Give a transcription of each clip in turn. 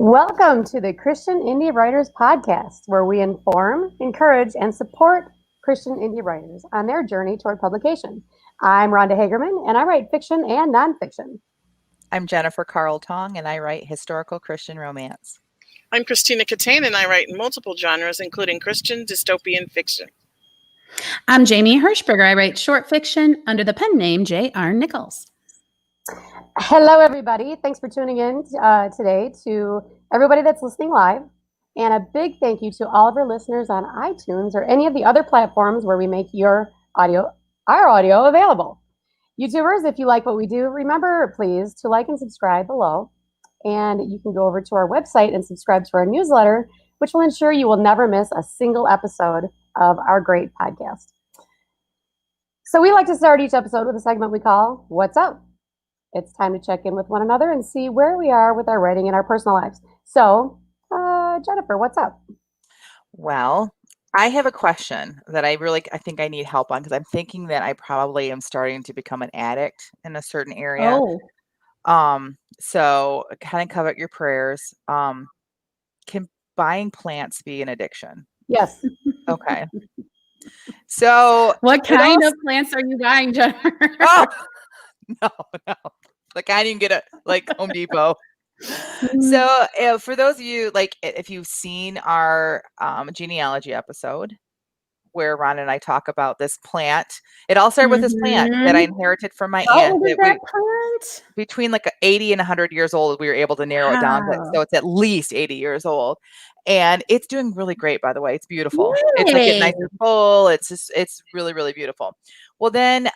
Welcome to the Christian Indie Writers Podcast, where we inform, encourage, and support Christian indie writers on their journey toward publication. I'm Rhonda Hagerman, and I write fiction and nonfiction. I'm Jennifer Carl Tong, and I write historical Christian romance. I'm Christina Catane, and I write in multiple genres, including Christian dystopian fiction. I'm Jamie Hirschberger. I write short fiction under the pen name J.R. Nichols. Hello, everybody. Thanks for tuning in today to everybody that's listening live. And a big thank you to all of our listeners on iTunes or any of the other platforms where we make our audio available. YouTubers, if you like what we do, remember, please, to like and subscribe below. And you can go over to our website and subscribe to our newsletter, which will ensure you will never miss a single episode of our great podcast. So we like to start each episode with a segment we call What's Up? It's time to check in with one another and see where we are with our writing and our personal lives. So, Jennifer, what's up? Well, I have a question that I think I need help on because I'm thinking that I probably am starting to become an addict in a certain area. So kind of covet your prayers. Can buying plants be an addiction? Yes. Okay. So what kind of plants are you buying, Jennifer? Oh, no. The kind you can get at like Home Depot. So for those of you, like if you've seen our genealogy episode where Ron and I talk about this plant, it all started with this plant that I inherited from my aunt. Plant? Between like 80 and 100 years old, we were able to narrow it down. So it's at least 80 years old. And it's doing really great, by the way. It's beautiful. Yay. It's like a nice and full. It's really, really beautiful. Well, then,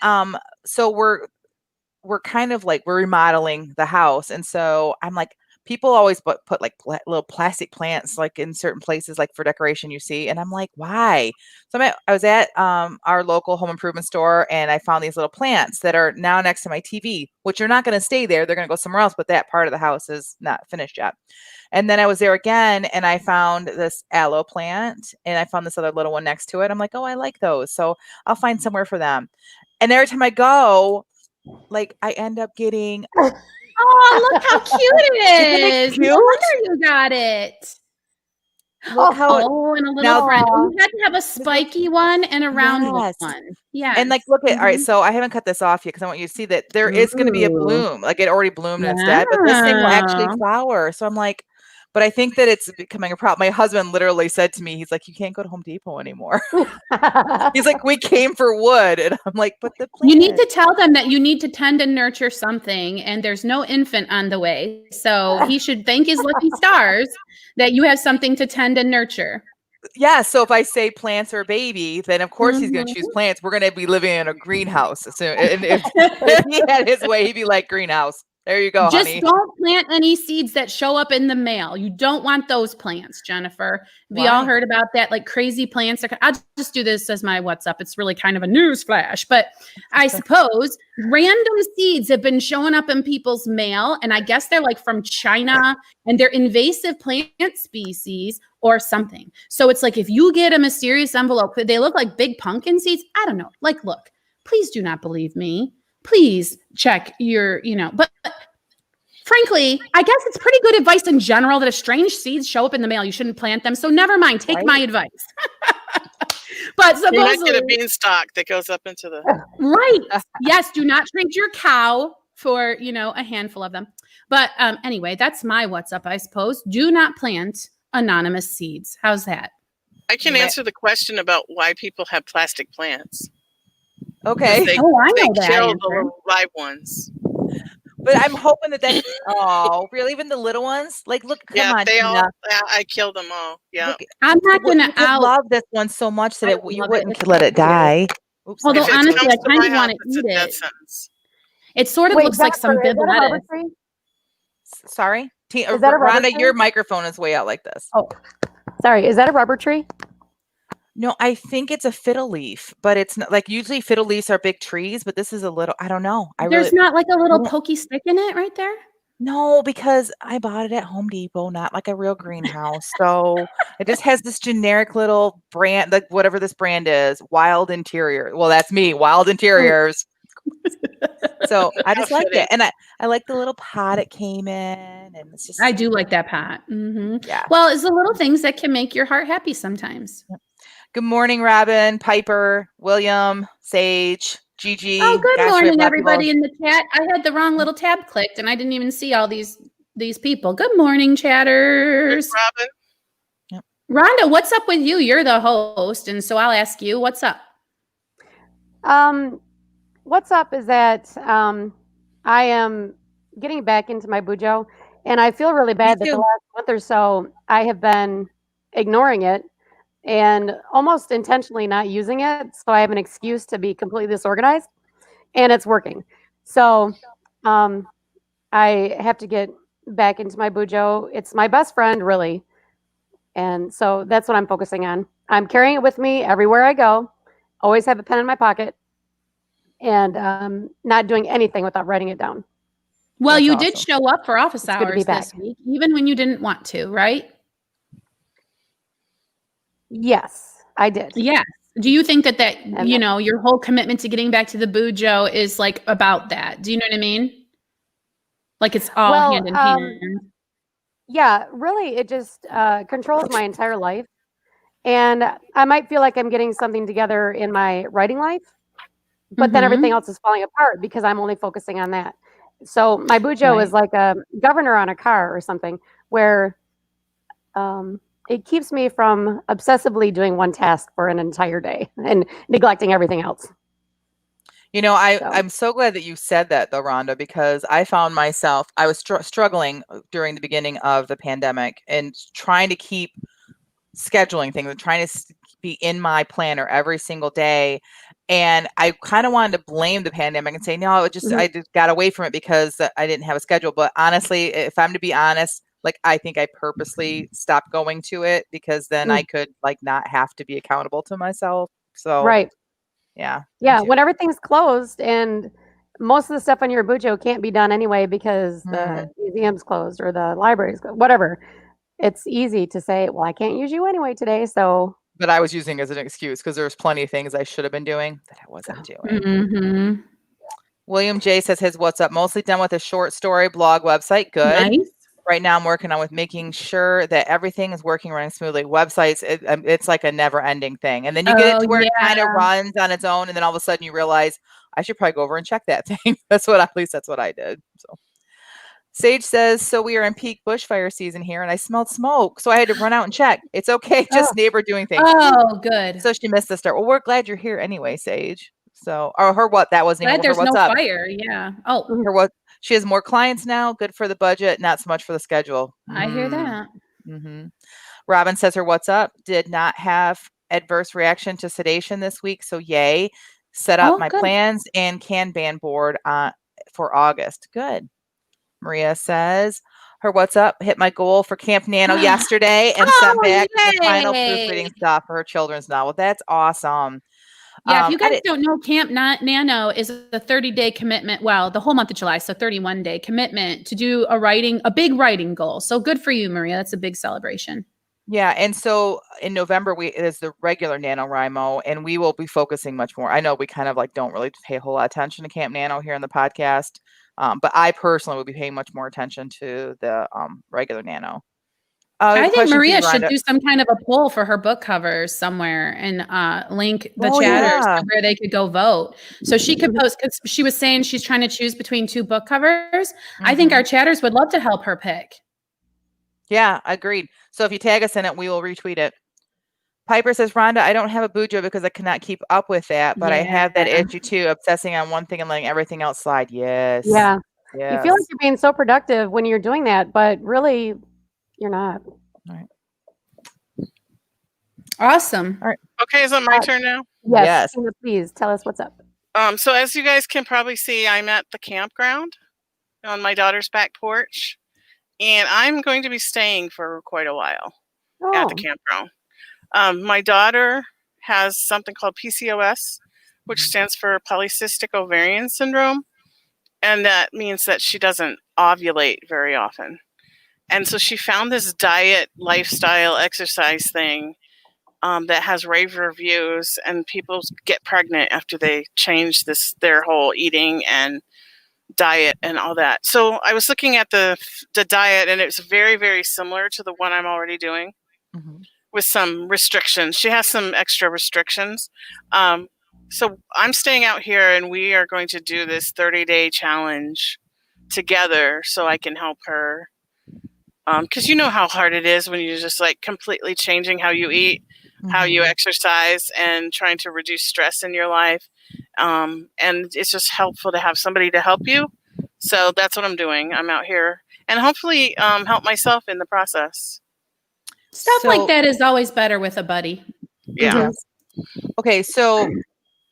so we're kind of like, we're remodeling the house. And so I'm like, people always put like little plastic plants like in certain places, like for decoration you see. And I'm like, why? So I was at our local home improvement store and I found these little plants that are now next to my TV, which are not going to stay there. They're going to go somewhere else, but that part of the house is not finished yet. And then I was there again and I found this aloe plant and I found this other little one next to it. I'm like, oh, I like those. So I'll find somewhere for them. And every time I go, like I end up getting. Oh, look how cute it is. Cute? No wonder you got it. Look how and a little friend. You had to have a spiky one and a round one. Yeah. And like, look at, all right, so I haven't cut this off yet because I want you to see that there is going to be a bloom. Like it already bloomed and it's dead, but this thing will actually flower. So I'm like, but I think that it's becoming a problem. My husband literally said to me, he's like, you can't go to Home Depot anymore. He's like, we came for wood. And I'm like, but the plant. You need to tell them that you need to tend and nurture something and there's no infant on the way. So he should thank his lucky stars that you have something to tend and nurture. Yeah. So if I say plants are a baby, then of course he's going to choose plants. We're going to be living in a greenhouse. So if he had his way, he'd be like greenhouse. There you go, Just honey. don't plant any seeds that show up in the mail. You don't want those plants, Jennifer. We all heard about that, like crazy plants. I'll just do this as my what's up. It's really kind of a news flash, but I suppose random seeds have been showing up in people's mail, and I guess they're like from China, and they're invasive plant species or something. So it's like if you get a mysterious envelope, they look like big pumpkin seeds. I don't know. Like, look, please do not believe me. Please check your, but frankly, I guess it's pretty good advice in general that if strange seeds show up in the mail, you shouldn't plant them. So never mind, take my advice. But supposedly, you might get a beanstalk that goes up into the right. Yes, do not trade your cow for, a handful of them. But anyway, that's my what's up, I suppose. Do not plant anonymous seeds. How's that? I can answer the question about why people have plastic plants. Okay. They know that kill answer. the live ones. But I'm hoping that oh, really? Even the little ones? Like, look, come on. They all. I killed them all. Yeah. Look, I'm not going to love this one so much that you wouldn't let it die. Oops. Although honestly, I kind of want to eat it. It sort of looks like some bib lettuce. Sorry? Is that a Rhonda, your microphone is way out like this. Oh, sorry. Is that a rubber tree? No, I think it's a fiddle leaf, but it's not like usually fiddle leaves are big trees, but this is a little, I don't know. There's not like a little pokey stick in it right there? No, because I bought it at Home Depot, not like a real greenhouse. So it just has this generic little brand, like whatever this brand is, Wild Interior. Well, that's me, Wild Interiors. So I just How liked fitting. it. And I like the little pot it came in, and it's just, I do like that pot. yeah. Well, it's the little things that can make your heart happy sometimes. Good morning, Robin, Piper, William, Sage, Gigi. Oh, good Gosh, we have morning, a lot of people. everybody in the chat. I had the wrong little tab clicked, and I didn't even see all these people. Good morning, chatters. Robin. Rhonda, what's up with you? You're the host, and so I'll ask you, what's up? What's up is that I am getting back into my bujo, and I feel really bad that the too. last month or so I have been ignoring it and almost intentionally not using it. So I have an excuse to be completely disorganized, and it's working. So I have to get back into my bujo. It's my best friend, really. And so that's what I'm focusing on. I'm carrying it with me everywhere I go, always have a pen in my pocket, and not doing anything without writing it down. Well, That's you awesome. did show up for office It's good to be hours this back. week, even when you didn't want to, right? Yes, I did. Yes. Do you think that And your whole commitment to getting back to the bujo is like about that? Do you know what I mean? Like it's all Well, hand in hand. yeah, really, it just controls my entire life. And I might feel like I'm getting something together in my writing life, but then everything else is falling apart because I'm only focusing on that. So my bujo Right. is like a governor on a car or something where it keeps me from obsessively doing one task for an entire day and neglecting everything else. You know, I'm so glad that you said that, though, Rhonda, because I found myself, I was struggling during the beginning of the pandemic and trying to keep scheduling things and trying to be in my planner every single day. And I kind of wanted to blame the pandemic and say, no, I just got away from it because I didn't have a schedule. But honestly, if I'm to be honest, like I think I purposely stopped going to it because then I could like not have to be accountable to myself. So Right. yeah. Yeah. When everything's closed and most of the stuff on your bujo can't be done anyway because the museum's closed or the library's closed, whatever. It's easy to say, well, I can't use you anyway today. So But I was using it as an excuse because there's plenty of things I should have been doing that I wasn't doing. Mm-hmm. William J says his what's up, mostly done with a short story blog website. Good. Nice. Right now I'm working on with making sure that everything is working, running smoothly. Websites, it's like a never ending thing. And then you get it to where it kind of runs on its own. And then all of a sudden you realize I should probably go over and check that thing. At least that's what I did. So Sage says, so we are in peak bushfire season here and I smelled smoke. So I had to run out and check. It's okay. Just neighbor doing things. Oh, good. So she missed the start. Well, we're glad you're here anyway, Sage. So, or her what? That wasn't even Glad there's her what's no up. fire. Yeah. Oh, Her what? She has more clients now. Good for the budget, not so much for the schedule. I hear that. Mm-hmm. Robin says her what's up. Did not have adverse reaction to sedation this week. So yay. Set up my plans and Kanban board for August. Good. Maria says her what's up. Hit my goal for Camp Nano yesterday and sent back the final proofreading stuff for her children's novel. That's awesome. Yeah, if you guys don't know, Camp Nano is a 30-day commitment. Well, the whole month of July, so 31-day commitment to do a big writing goal. So good for you, Maria. That's a big celebration. Yeah, and so in November it is the regular NaNoWriMo, and we will be focusing much more. I know we kind of like don't really pay a whole lot of attention to Camp Nano here in the podcast, but I personally will be paying much more attention to the regular Nano. I think Maria should do some kind of a poll for her book covers somewhere and link the chatters to where they could go vote. So she could post, because she was saying she's trying to choose between 2 book covers. I think our chatters would love to help her pick. Yeah, agreed. So if you tag us in it, we will retweet it. Piper says, Rhonda, I don't have a bujo because I cannot keep up with that, but I have that issue too, obsessing on one thing and letting everything else slide. Yes. Yeah. Yes. You feel like you're being so productive when you're doing that, but really you're not. All right. Awesome. All right. Okay, is it my turn now? Yes. Please tell us what's up. So as you guys can probably see, I'm at the campground on my daughter's back porch, and I'm going to be staying for quite a while at the campground. My daughter has something called PCOS, which stands for polycystic ovarian syndrome, and that means that she doesn't ovulate very often. And so she found this diet, lifestyle, exercise thing that has rave reviews, and people get pregnant after they change their whole eating and diet and all that. So I was looking at the diet, and it's very, very similar to the one I'm already doing, with some restrictions. She has some extra restrictions. So I'm staying out here, and we are going to do this 30-day challenge together so I can help her. Because you know how hard it is when you're just like completely changing how you eat, how you exercise, and trying to reduce stress in your life. And it's just helpful to have somebody to help you. So that's what I'm doing. I'm out here and hopefully help myself in the process. Stuff like that is always better with a buddy. Yeah. Okay, so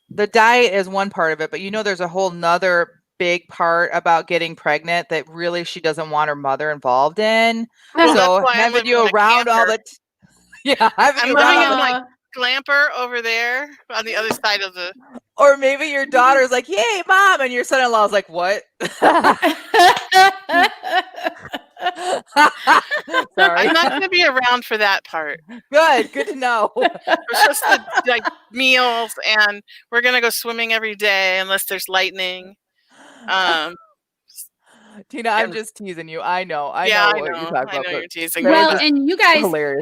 the diet is one part of it, but there's a whole nother big part about getting pregnant that really she doesn't want her mother involved in. Well, so having you around all the I'm living in like glamper over there on the other side of the. Or maybe your daughter's like, "Yay, mom," and your son-in-law's like, "What?" Sorry. I'm not going to be around for that part. Good to know. It's just the meals, and we're going to go swimming every day unless there's lightning. Tina, I'm just teasing you. I know what you're talking about. I know you're teasing. Well, and you guys, hilarious.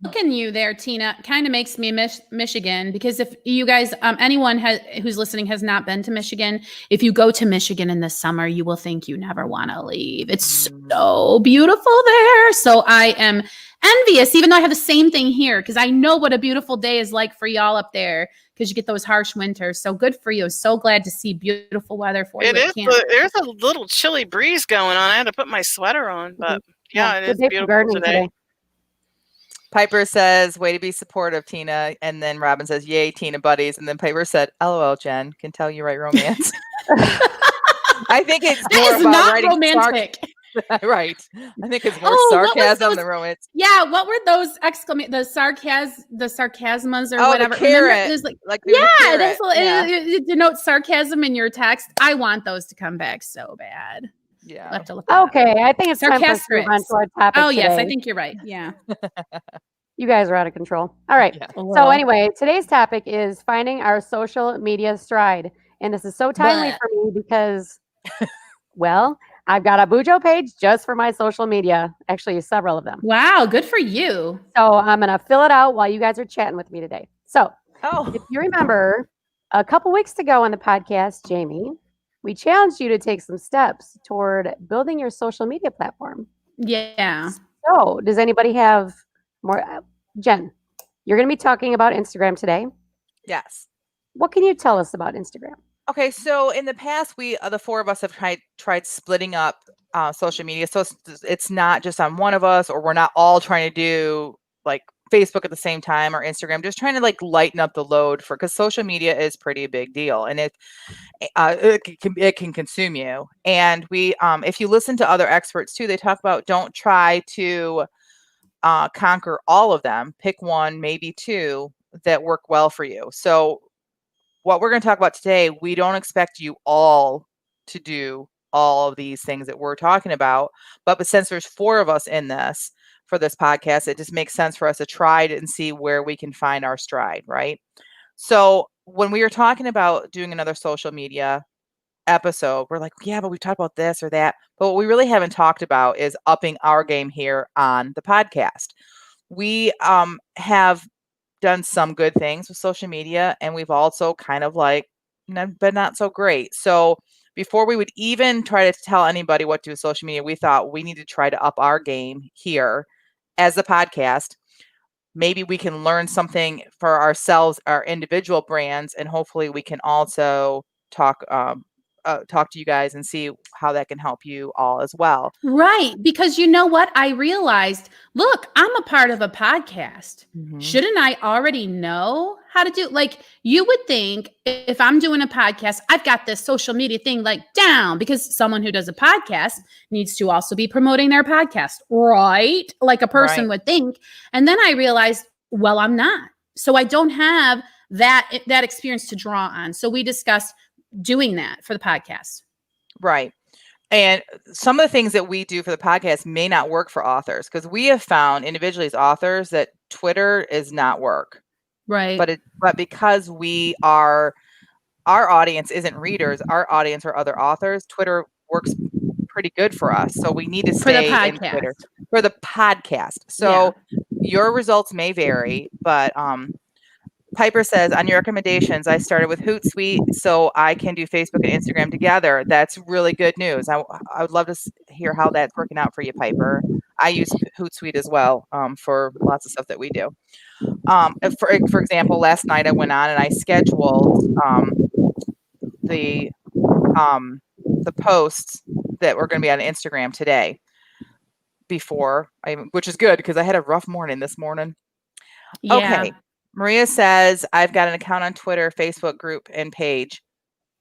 looking you there, Tina, kind of makes me miss Michigan, because if you guys, anyone who's listening has not been to Michigan, if you go to Michigan in the summer, you will think you never want to leave. It's so beautiful there. So I am envious, even though I have the same thing here, because I know what a beautiful day is like for y'all up there, because you get those harsh winters. So good for you. So glad to see beautiful weather for you. There's a little chilly breeze going on. I had to put my sweater on, but it is beautiful today. Piper says, "Way to be supportive, Tina." And then Robin says, "Yay, Tina buddies." And then Piper said, "LOL, Jen, can tell you write romance." I think it's more about not writing romantic. Right. I think it's more sarcasm than romance. Yeah, what were those the sarcasms or whatever? The carrot. It denotes sarcasm in your text. I want those to come back so bad. Yeah. I'll have to look okay, I think it's time for us to move on to our topic. Oh, yes, today. I think you're right. Yeah. You guys are out of control. All right. Yeah. So anyway, today's topic is finding our social media stride. And this is so timely for me because, well, I've got a Bujo page just for my social media. Actually, several of them. Wow, good for you. So I'm going to fill it out while you guys are chatting with me today. So if you remember, a couple weeks ago on the podcast, Jamie, we challenged you to take some steps toward building your social media platform. Yeah. So does anybody have more? Jen, you're going to be talking about Instagram today. Yes. What can you tell us about Instagram? Okay, so in the past, we the four of us have tried splitting up social media, so it's not just on one of us, or we're not all trying to do like Facebook at the same time or Instagram. Just trying to like lighten up the load because social media is pretty big deal, and it can consume you. And we, if you listen to other experts too, they talk about don't try to conquer all of them. Pick one, maybe two that work well for you. So what we're going to talk about today, we don't expect you all to do all of these things that we're talking about, but since there's four of us in this for this podcast, it just makes sense for us to try it and see where we can find our stride, right? So when we were talking about doing another social media episode, we're like, yeah, but we talked about this or that, but what we really haven't talked about is upping our game here on the podcast. We have done some good things with social media, and we've also kind of like been not so great. So before we would even try to tell anybody what to do with social media, we thought we need to try to up our game here as a podcast. Maybe we can learn something for ourselves, our individual brands, and hopefully we can also talk to you guys and see how that can help you all as well. Right. Because you know what? I realized, look, I'm a part of a podcast. Mm-hmm. Shouldn't I already know how to do? Like, you would think if I'm doing a podcast, I've got this social media thing like down, because someone who does a podcast needs to also be promoting their podcast, right? Like a person would think. And then I realized, well, I'm not. So I don't have that experience to draw on. So we discussed doing that for the podcast. Right. And some of the things that we do for the podcast may not work for authors, because we have found individually as authors that Twitter is not work. Right. But because our audience isn't readers, our audience are other authors, Twitter works pretty good for us. So we need to stay in Twitter for the podcast. So your results may vary, but Piper says, on your recommendations, I started with Hootsuite so I can do Facebook and Instagram together. That's really good news. I would love to hear how that's working out for you, Piper. I use Hootsuite as well for lots of stuff that we do. For example, last night I went on and I scheduled the posts that were going to be on Instagram today which is good because I had a rough morning this morning. Yeah. Okay. Maria says, I've got an account on Twitter, Facebook group and page.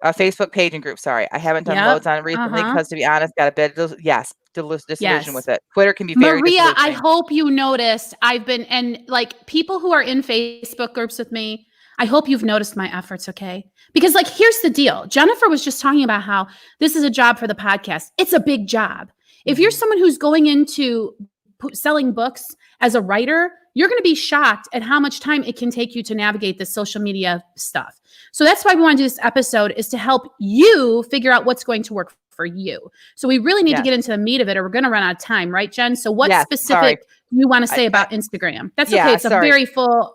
Facebook page and group, sorry. I haven't done loads on it recently because, to be honest, got a bit disillusion with it. Twitter can be very Maria, I disillusioning. hope you noticed and like people who are in Facebook groups with me, I hope you've noticed my efforts, okay? Because like, here's the deal. Jennifer was just talking about how this is a job for the podcast. It's a big job. If you're someone who's going into selling books as a writer, you're going to be shocked at how much time it can take you to navigate this social media stuff. So that's why we want to do this episode, is to help you figure out what's going to work for you. So we really need to get into the meat of it, or we're going to run out of time, right, Jen? So what specific you want to say about Instagram? That's okay. It's a very full,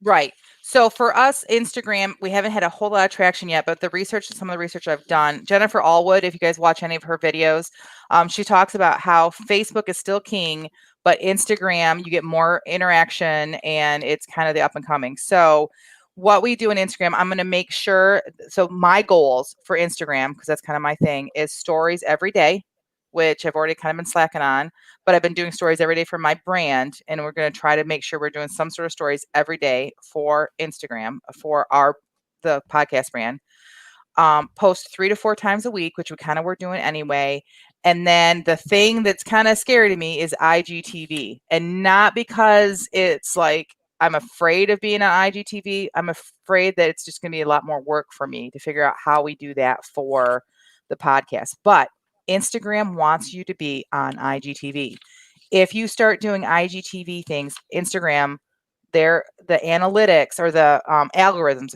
Right. So for us, Instagram, we haven't had a whole lot of traction yet, but some of the research I've done, Jennifer Allwood, if you guys watch any of her videos, she talks about how Facebook is still king, but Instagram, you get more interaction and it's kind of the up and coming. So what we do in Instagram, I'm going to make sure. So my goals for Instagram, because that's kind of my thing, is stories every day, which I've already kind of been slacking on, but I've been doing stories every day for my brand. And we're going to try to make sure we're doing some sort of stories every day for Instagram, for the podcast brand. Post 3 to 4 times a week, which we kind of were doing anyway. And then the thing that's kind of scary to me is IGTV, and not because it's like I'm afraid of being on IGTV. I'm afraid that it's just going to be a lot more work for me to figure out how we do that for the podcast. But Instagram wants you to be on IGTV. If you start doing IGTV things, Instagram, the analytics or the algorithms,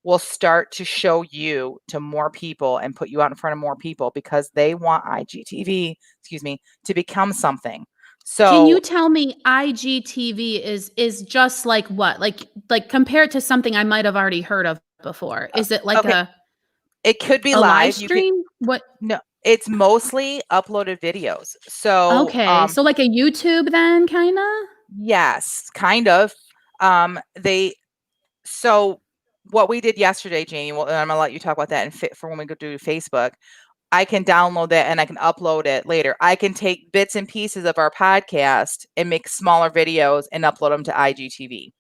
will start to show you to more people and put you out in front of more people because they want IGTV, to become something. So can you tell me IGTV is just like what? Like compare it to something I might have already heard of before. Is it like it could be a live live stream? What? No, it's mostly uploaded videos. So so like a YouTube then, kind of? Yes, kind of. So what we did yesterday, Jamie, and I'm gonna let you talk about that for when we go do Facebook. I can download that and I can upload it later. I can take bits and pieces of our podcast and make smaller videos and upload them to IGTV.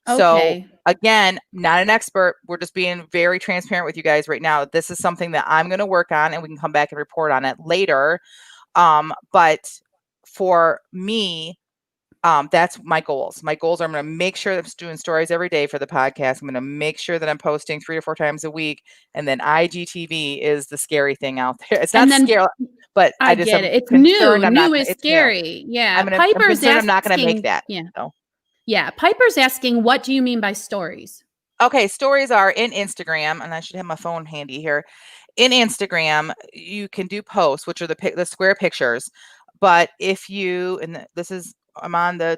Okay. So again, not an expert. We're just being very transparent with you guys right now. This is something that I'm going to work on and we can come back and report on it later. But for me, that's my goals. My goals are I'm going to make sure that I'm doing stories every day for the podcast. I'm going to make sure that I'm posting 3 to 4 times a week. And then IGTV is the scary thing out there. It's not scary, but I just get it. It's new. New is scary. Yeah. Piper's asking, I'm not going to make that. Yeah. Yeah. Piper's asking, what do you mean by stories? Okay. Stories are in Instagram, and I should have my phone handy here. In Instagram, you can do posts, which are the square pictures. But if you, and this is, I'm on can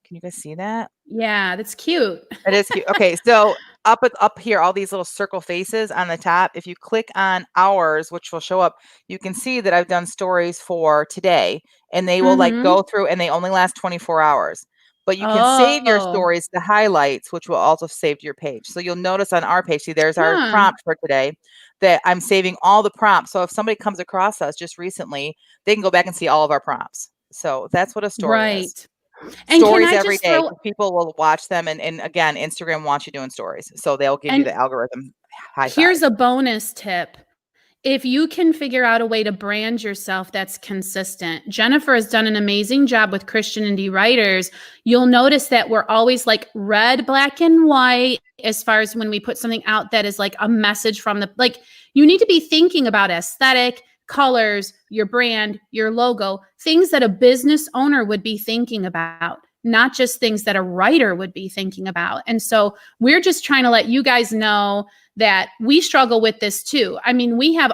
you guys see that? Yeah, that's cute. It is cute. Okay, so up here, all these little circle faces on the top. If you click on ours, which will show up, you can see that I've done stories for today, and they will like go through, and they only last 24 hours. But you can save your stories to highlights, which will also save to your page. So you'll notice on our page, see, there's our prompt for today, that I'm saving all the prompts. So if somebody comes across us just recently, they can go back and see all of our prompts. So that's what a story is. And stories every day. People will watch them. And again, Instagram wants you doing stories. So they'll give you the algorithm. Here's a bonus tip. if you can figure out a way to brand yourself that's consistent. Jennifer has done an amazing job with Christian indie writers. You'll notice that we're always like red, black, and white as far as when we put something out that is like a message from the, like, you need to be thinking about aesthetic, colors, your brand, your logo, things that a business owner would be thinking about, not just things that a writer would be thinking about. And so we're just trying to let you guys know that we struggle with this too. I mean, we have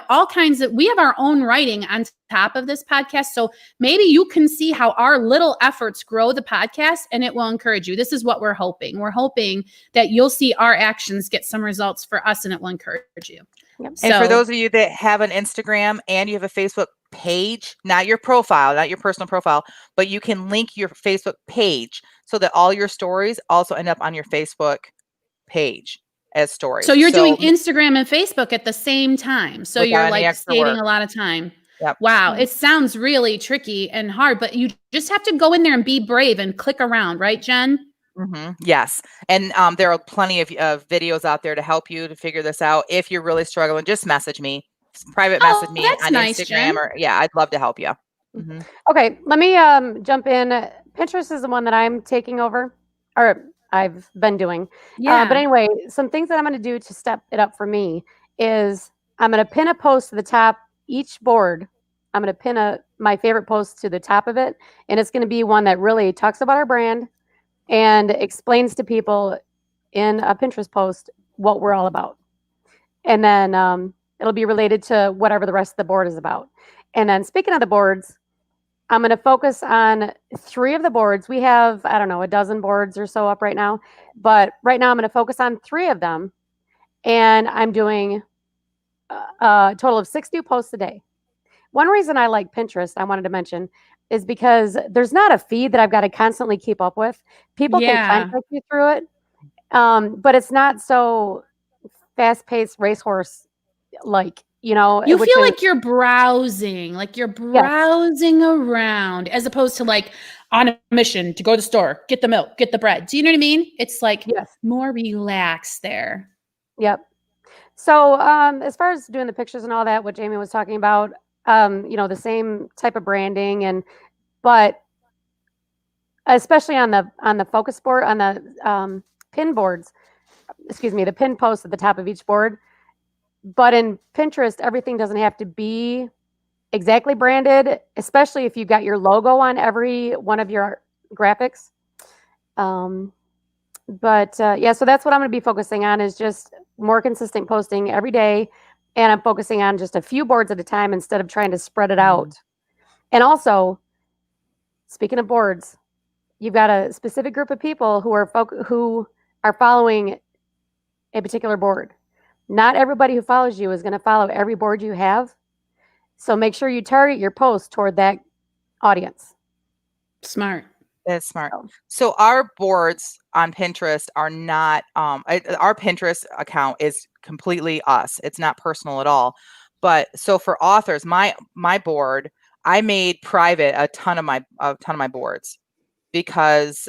we have our own writing on top of this podcast. So maybe you can see how our little efforts grow the podcast and it will encourage you. This is what we're hoping. We're hoping that you'll see our actions get some results for us and it will encourage you. Yep. And for those of you that have an Instagram and you have a Facebook page, not your profile, not your personal profile, but you can link your Facebook page so that all your stories also end up on your Facebook page as stories. So you're doing Instagram and Facebook at the same time. So you're like saving a lot of time. Yep. Wow. It sounds really tricky and hard, but you just have to go in there and be brave and click around, right, Jen? Mm-hmm. Yes. And there are plenty of videos out there to help you to figure this out. If you're really struggling, just message me, private message me on nice, Instagram Jen. Or I'd love to help you. Mm-hmm. Okay. Let me jump in. Pinterest is the one that I'm taking over, or I've been doing. Yeah. But anyway, some things that I'm going to do to step it up for me is I'm going to pin a post to the top each board. I'm going to pin my favorite post to the top of it. And it's going to be one that really talks about our brand and explains to people in a Pinterest post what we're all about. And then it'll be related to whatever the rest of the board is about. And then speaking of the boards, I'm going to focus on 3 of the boards. We have, I don't know, a dozen boards or so up right now. But right now I'm going to focus on 3 of them. And I'm doing a total of 6 new posts a day. One reason I like Pinterest, I wanted to mention, is because there's not a feed that I've got to constantly keep up with. People can contact you through it. But it's not so fast-paced racehorse like. You feel like you're browsing, around, as opposed to like on a mission to go to the store, get the milk, get the bread. Do you know what I mean? It's like more relaxed there. Yep. So as far as doing the pictures and all that, what Jamie was talking about, the same type of branding but especially on the focus board, on the pin boards, the pin posts at the top of each board. But in Pinterest, everything doesn't have to be exactly branded, especially if you've got your logo on every one of your graphics. So that's what I'm going to be focusing on, is just more consistent posting every day. And I'm focusing on just a few boards at a time instead of trying to spread it out. And also, speaking of boards, you've got a specific group of people who are following a particular board. Not everybody who follows you is going to follow every board you have. So make sure you target your post toward that audience. Smart. That's smart. So our boards on Pinterest are not, our Pinterest account is completely us. It's not personal at all. But so for authors, my board, I made private a ton of my boards because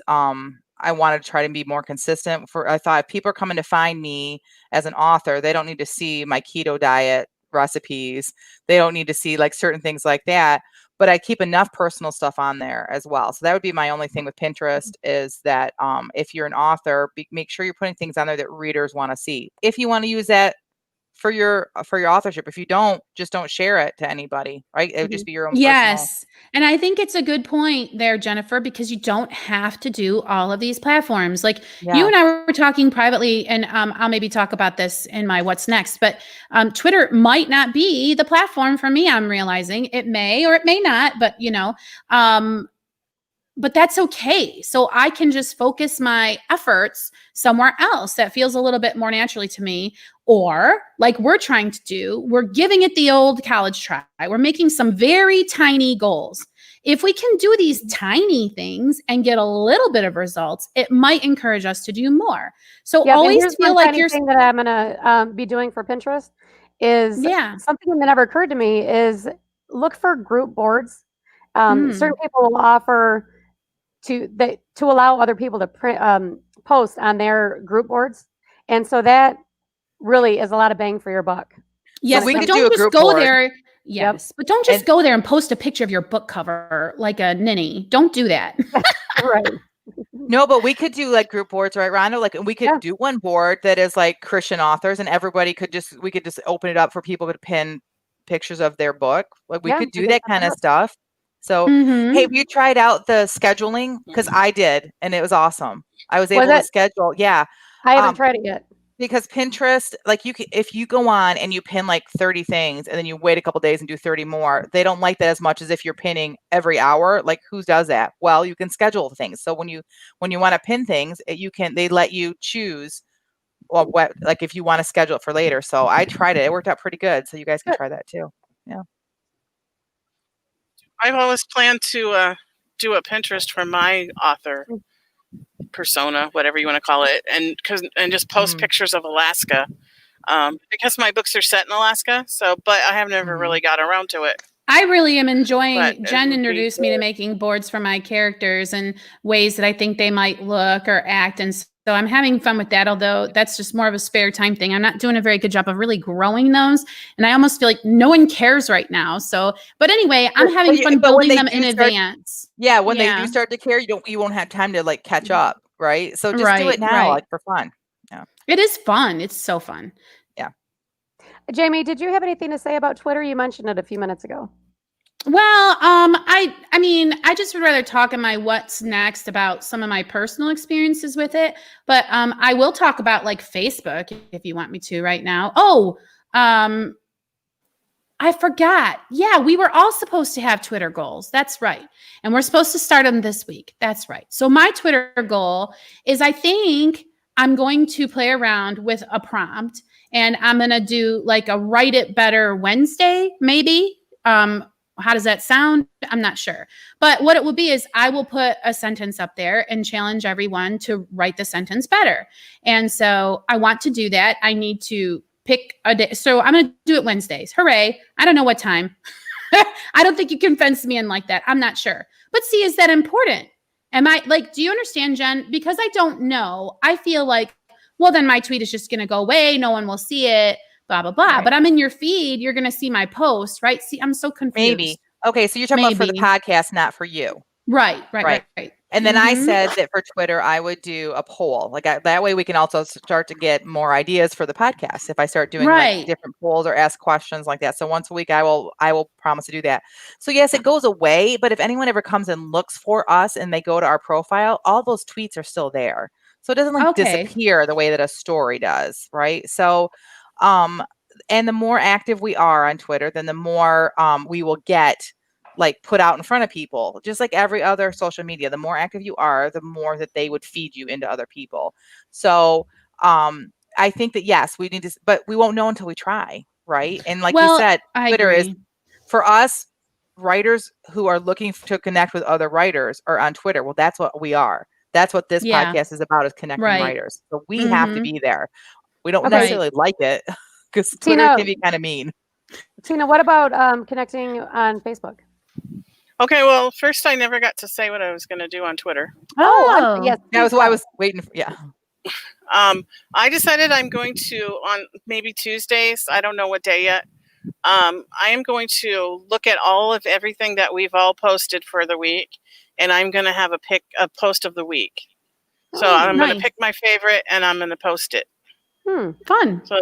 I wanted to try to be more consistent. I thought if people are coming to find me as an author, they don't need to see my keto diet recipes. They don't need to see like certain things like that. But I keep enough personal stuff on there as well. So that would be my only thing with Pinterest, is that if you're an author, make sure you're putting things on there that readers want to see. If you want to use that for your authorship. If you don't, just don't share it to anybody, right? It would just be your own personal. And I think it's a good point there, Jennifer, because you don't have to do all of these platforms. Like you and I were talking privately, and I'll maybe talk about this in my what's next, but Twitter might not be the platform for me. I'm realizing it may or it may not, but but that's okay. So I can just focus my efforts somewhere else that feels a little bit more naturally to me. Or like we're trying to do, we're giving it the old college try. We're making some very tiny goals. If we can do these tiny things and get a little bit of results, it might encourage us to do more. So always feel like you're thing that I'm going to be doing for Pinterest is something that never occurred to me is look for group boards. Certain people will offer to allow other people to post on their group boards. And so that really is a lot of bang for your buck. Yes, we but could don't do a just group go board. there. Yes, but don't just And- go there and post a picture of your book cover like a ninny. Don't do that. Right. No, but we could do like group boards, right, Rhonda? Like, and we could Yeah. do one board that is like Christian authors, and everybody we could just open it up for people to pin pictures of their book. Like, we Yeah, could we do can that set kind that of up. stuff. So, Mhm. hey, have you tried out the scheduling? Because I did, and it was awesome. I was able to schedule. Yeah. I haven't tried it yet. Because Pinterest, like if you go on and you pin like 30 things and then you wait a couple days and do 30 more, they don't like that as much as if you're pinning every hour. Like, who does that? Well, you can schedule things. So when you want to pin things, they let you choose what, like, if you want to schedule it for later. So I tried it. It worked out pretty good. So you guys can try that too. Yeah. I've always planned to do a Pinterest for my author persona, whatever you want to call it, and just post pictures of Alaska, because my books are set in Alaska. So, but I have never really got around to it. I really am enjoying. But Jen introduced me to making boards for my characters and ways that I think they might look or act, and so I'm having fun with that. Although that's just more of a spare time thing. I'm not doing a very good job of really growing those, and I almost feel like no one cares right now. So, but anyway, I'm having fun building them in advance. Yeah, when they do start to care, you won't have time to like catch up, right? So just do it now, like, for fun. Yeah, it is fun. It's so fun. Yeah. Jamie, did you have anything to say about Twitter? You mentioned it a few minutes ago. Well, I mean, I just would rather talk in my what's next about some of my personal experiences with it. But I will talk about like Facebook if you want me to right now. Oh, I forgot. Yeah, we were all supposed to have Twitter goals. That's right. And we're supposed to start them this week. That's right. So my Twitter goal is, I think I'm going to play around with a prompt, and I'm going to do like a Write It Better Wednesday, maybe. How does that sound? I'm not sure. But what it will be is I will put a sentence up there and challenge everyone to write the sentence better. And so I want to do that. I need to pick a day. So I'm going to do it Wednesdays. Hooray. I don't know what time. I don't think you can fence me in like that. I'm not sure. But see, is that important? Am I like, do you understand, Jen? Because I don't know. I feel like, well, then my tweet is just going to go away. No one will see it. Blah, blah, blah. Right. But I'm in your feed. You're going to see my post, right? See, I'm so confused. Maybe. Okay. So you're talking about for the podcast, not for you. Right. And then I said that for Twitter, I would do a poll. Like, that way we can also start to get more ideas for the podcast. If I start doing like different polls or ask questions like that. So once a week, I will promise to do that. So yes, it goes away. But if anyone ever comes and looks for us and they go to our profile, all those tweets are still there. So it doesn't like disappear the way that a story does. Right. So, and the more active we are on Twitter, then the more we will get like put out in front of people, just like every other social media. The more active you are, the more that they would feed you into other people. So I think that, yes, we need to, but we won't know until we try. Right. And like you said, Twitter is for us writers who are looking to connect with other writers are on Twitter. Well, that's what we are. That's what this podcast is about, is connecting writers. So we have to be there. We don't necessarily like it because Twitter can be kind of mean. Tina, what about connecting on Facebook? Okay, well, first I never got to say what I was going to do on Twitter. Oh, yes. That was why I was waiting for, I decided I'm going to, on maybe Tuesdays, I don't know what day yet, I am going to look at all of everything that we've all posted for the week, and I'm going to have a post of the week. So I'm going to pick my favorite, and I'm going to post it. Fun. So,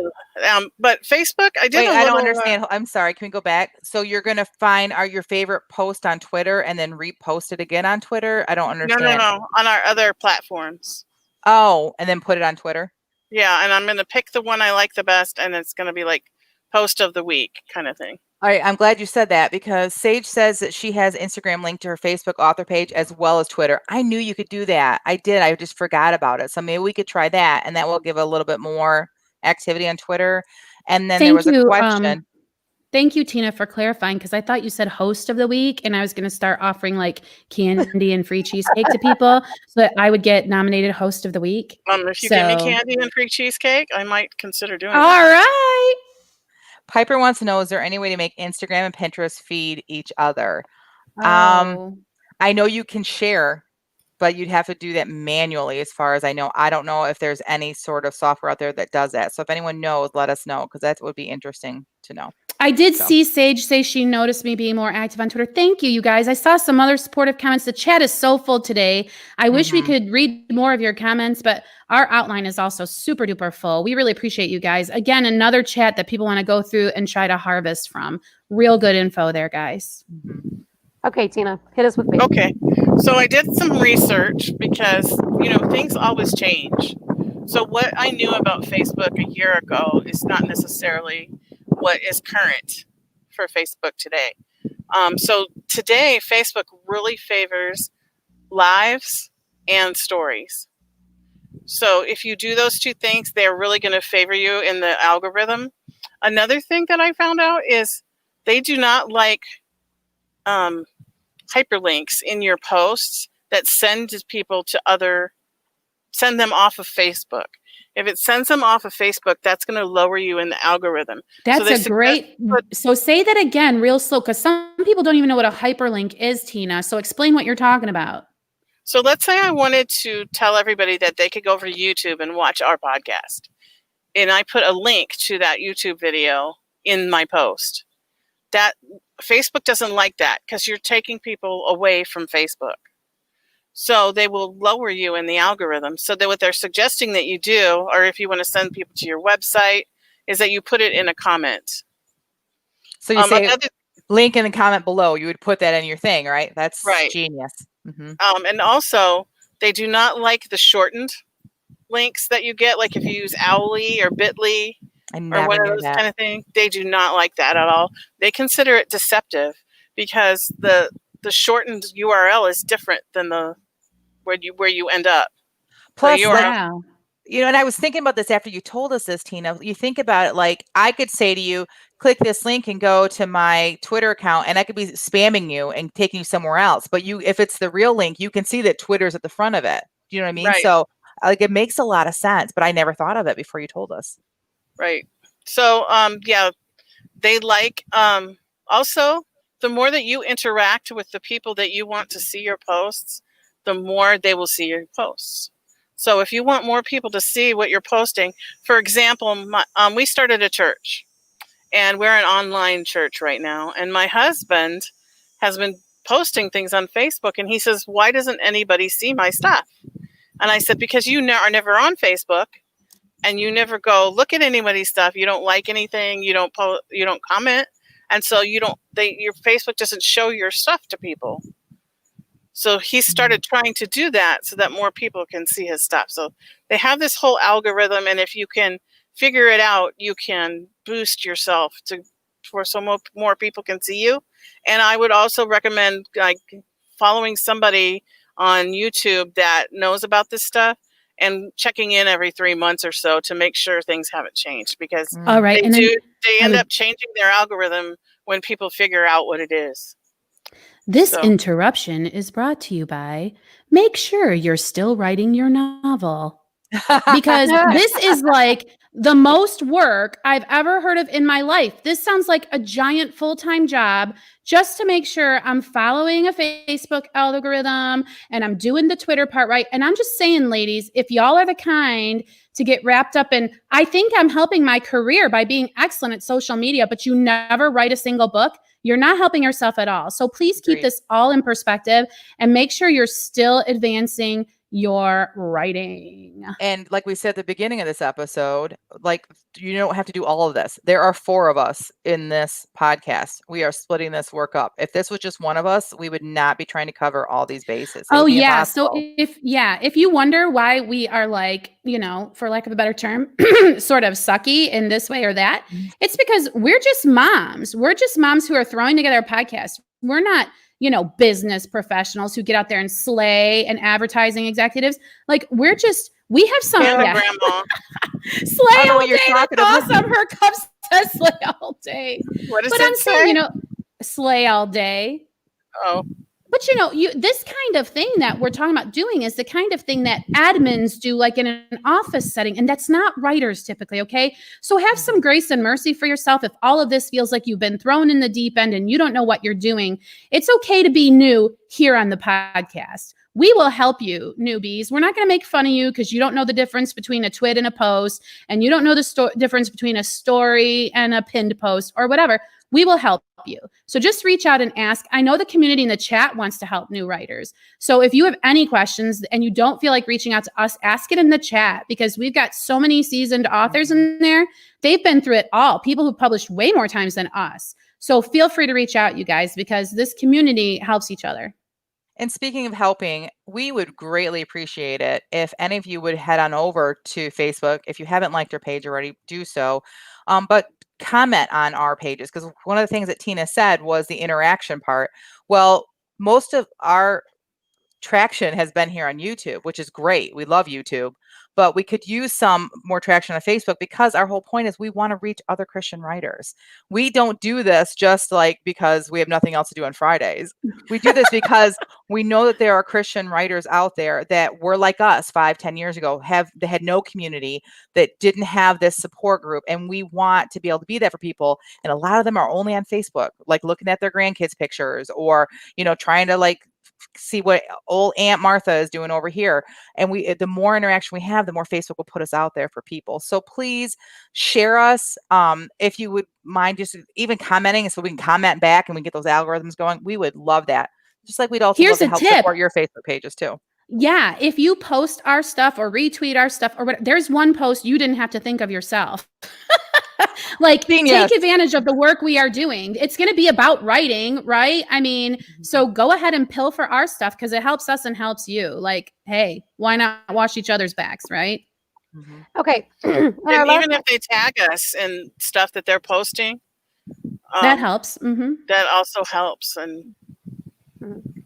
but Facebook, I did. Wait, I don't understand. I'm sorry. Can we go back? So you're going to find your favorite post on Twitter and then repost it again on Twitter? I don't understand. No. On our other platforms. Oh, and then put it on Twitter? Yeah, and I'm going to pick the one I like the best, and it's going to be like post of the week kind of thing. All right. I'm glad you said that, because Sage says that she has Instagram linked to her Facebook author page as well as Twitter. I knew you could do that. I did. I just forgot about it. So maybe we could try that, and that will give a little bit more activity on Twitter. And then there was a question. Thank you, Tina, for clarifying, because I thought you said host of the week, and I was going to start offering like candy and free cheesecake to people so that I would get nominated host of the week. If you give me candy and free cheesecake, I might consider doing it. All right. Piper wants to know, is there any way to make Instagram and Pinterest feed each other? Oh. I know you can share but you'd have to do that manually as far as I know. I don't know if there's any sort of software out there that does that. So if anyone knows, let us know, because that would be interesting to know. I did see Sage say she noticed me being more active on Twitter. Thank you, you guys. I saw some other supportive comments. The chat is so full today. I wish we could read more of your comments, but our outline is also super duper full. We really appreciate you guys. Again, another chat that people want to go through and try to harvest from. Real good info there, guys. Okay, Tina, hit us with Facebook. Okay, so I did some research because, things always change. So what I knew about Facebook a year ago is not necessarily what is current for Facebook today. So today, Facebook really favors lives and stories. So if you do those two things, they're really going to favor you in the algorithm. Another thing that I found out is they do not like hyperlinks in your posts that send people to send them off of Facebook. If it sends them off of Facebook, that's going to lower you in the algorithm. That's so say that again real slow, because some people don't even know what a hyperlink is, Tina. So explain what you're talking about. So let's say I wanted to tell everybody that they could go over to YouTube and watch our podcast. And I put a link to that YouTube video in my post. That Facebook doesn't like that because you're taking people away from Facebook. So they will lower you in the algorithm. So that what they're suggesting that you do, or if you want to send people to your website, is that you put it in a comment. So you say link in the comment below. You would put that in your thing, right? That's right. Genius. And also, they do not like the shortened links that you get, like if you use Owly or Bitly or one of those kind of thing. They do not like that at all. They consider it deceptive because the shortened URL is different than the where you end up. Plus, and I was thinking about this after you told us this, Tina. You think about it, like I could say to you, click this link and go to my Twitter account, and I could be spamming you and taking you somewhere else. But if it's the real link, you can see that Twitter's at the front of it. Do you know what I mean? Right. So it makes a lot of sense, but I never thought of it before you told us. Right. So, they like, also, the more that you interact with the people that you want to see your posts, the more they will see your posts. So if you want more people to see what you're posting, for example, we started a church, and we're an online church right now. And my husband has been posting things on Facebook, and he says, "Why doesn't anybody see my stuff?" And I said, "Because you are never on Facebook, and you never go look at anybody's stuff. You don't like anything. You don't comment, and so your Facebook doesn't show your stuff to people." So he started trying to do that so that more people can see his stuff. So they have this whole algorithm, and if you can figure it out, you can boost yourself so more people can see you. And I would also recommend following somebody on YouTube that knows about this stuff and checking in every 3 months or so to make sure things haven't changed, because they end up changing their algorithm when people figure out what it is. This interruption is brought to you by make sure you're still writing your novel. Because this is like the most work I've ever heard of in my life. This sounds like a giant full-time job just to make sure I'm following a Facebook algorithm and I'm doing the Twitter part right. And I'm just saying, ladies, if y'all are the kind to get wrapped up in, I think I'm helping my career by being excellent at social media, but you never write a single book, you're not helping yourself at all. So please keep this all in perspective and make sure you're still advancing your writing. And like we said at the beginning of this episode, like you don't have to do all of this. There are 4 of us in this podcast. We are splitting this work up. If this was just one of us, we would not be trying to cover all these bases. Oh yeah. Impossible. So if you wonder why we are like, for lack of a better term, sort of sucky in this way or that, it's because we're just moms. We're just moms who are throwing together a podcast. We're not business professionals who get out there and slay and advertising executives. Like we have some grandma. Slay all day. That's awesome. Her cup says slay all day. What does it say? Saying, slay all day. Oh. But this kind of thing that we're talking about doing is the kind of thing that admins do, like in an office setting, and that's not writers typically. Okay, so have some grace and mercy for yourself. If all of this feels like you've been thrown in the deep end and you don't know what you're doing, it's okay to be new here on the podcast. We will help you, newbies. We're not going to make fun of you because you don't know the difference between a twit and a post, and you don't know the difference between a story and a pinned post or whatever. We will help you. So just reach out and ask. I know the community in the chat wants to help new writers. So if you have any questions and you don't feel like reaching out to us, ask it in the chat, because we've got so many seasoned authors in there. They've been through it all. People who published way more times than us. So feel free to reach out, you guys, because this community helps each other. And speaking of helping, we would greatly appreciate it if any of you would head on over to Facebook. If you haven't liked our page already, do so. But comment on our pages, because one of the things that Tina said was the interaction part. Well, most of our traction has been here on YouTube, which is great. We love YouTube, but we could use some more traction on Facebook, because our whole point is we want to reach other Christian writers. We don't do this just like because we have nothing else to do on Fridays. We do this because we know that there are Christian writers out there that were like us 5-10 years ago, they had no community, that didn't have this support group. And we want to be able to be that for people. And a lot of them are only on Facebook, like looking at their grandkids' pictures, or, trying to like see what old Aunt Martha is doing over here. And the more interaction we have, the more Facebook will put us out there for people. So please share us. If you would mind just even commenting, so we can comment back and we get those algorithms going. We would love that. Just like we'd also love to help support your Facebook pages too. Yeah, if you post our stuff or retweet our stuff or whatever, there's one post you didn't have to think of yourself. Like, take advantage of the work we are doing. It's going to be about writing, right? I mean, so go ahead and pilfer our stuff, because it helps us and helps you. Like, hey, why not wash each other's backs, right? Okay. And even if they tag us in stuff that they're posting, that helps. That also helps and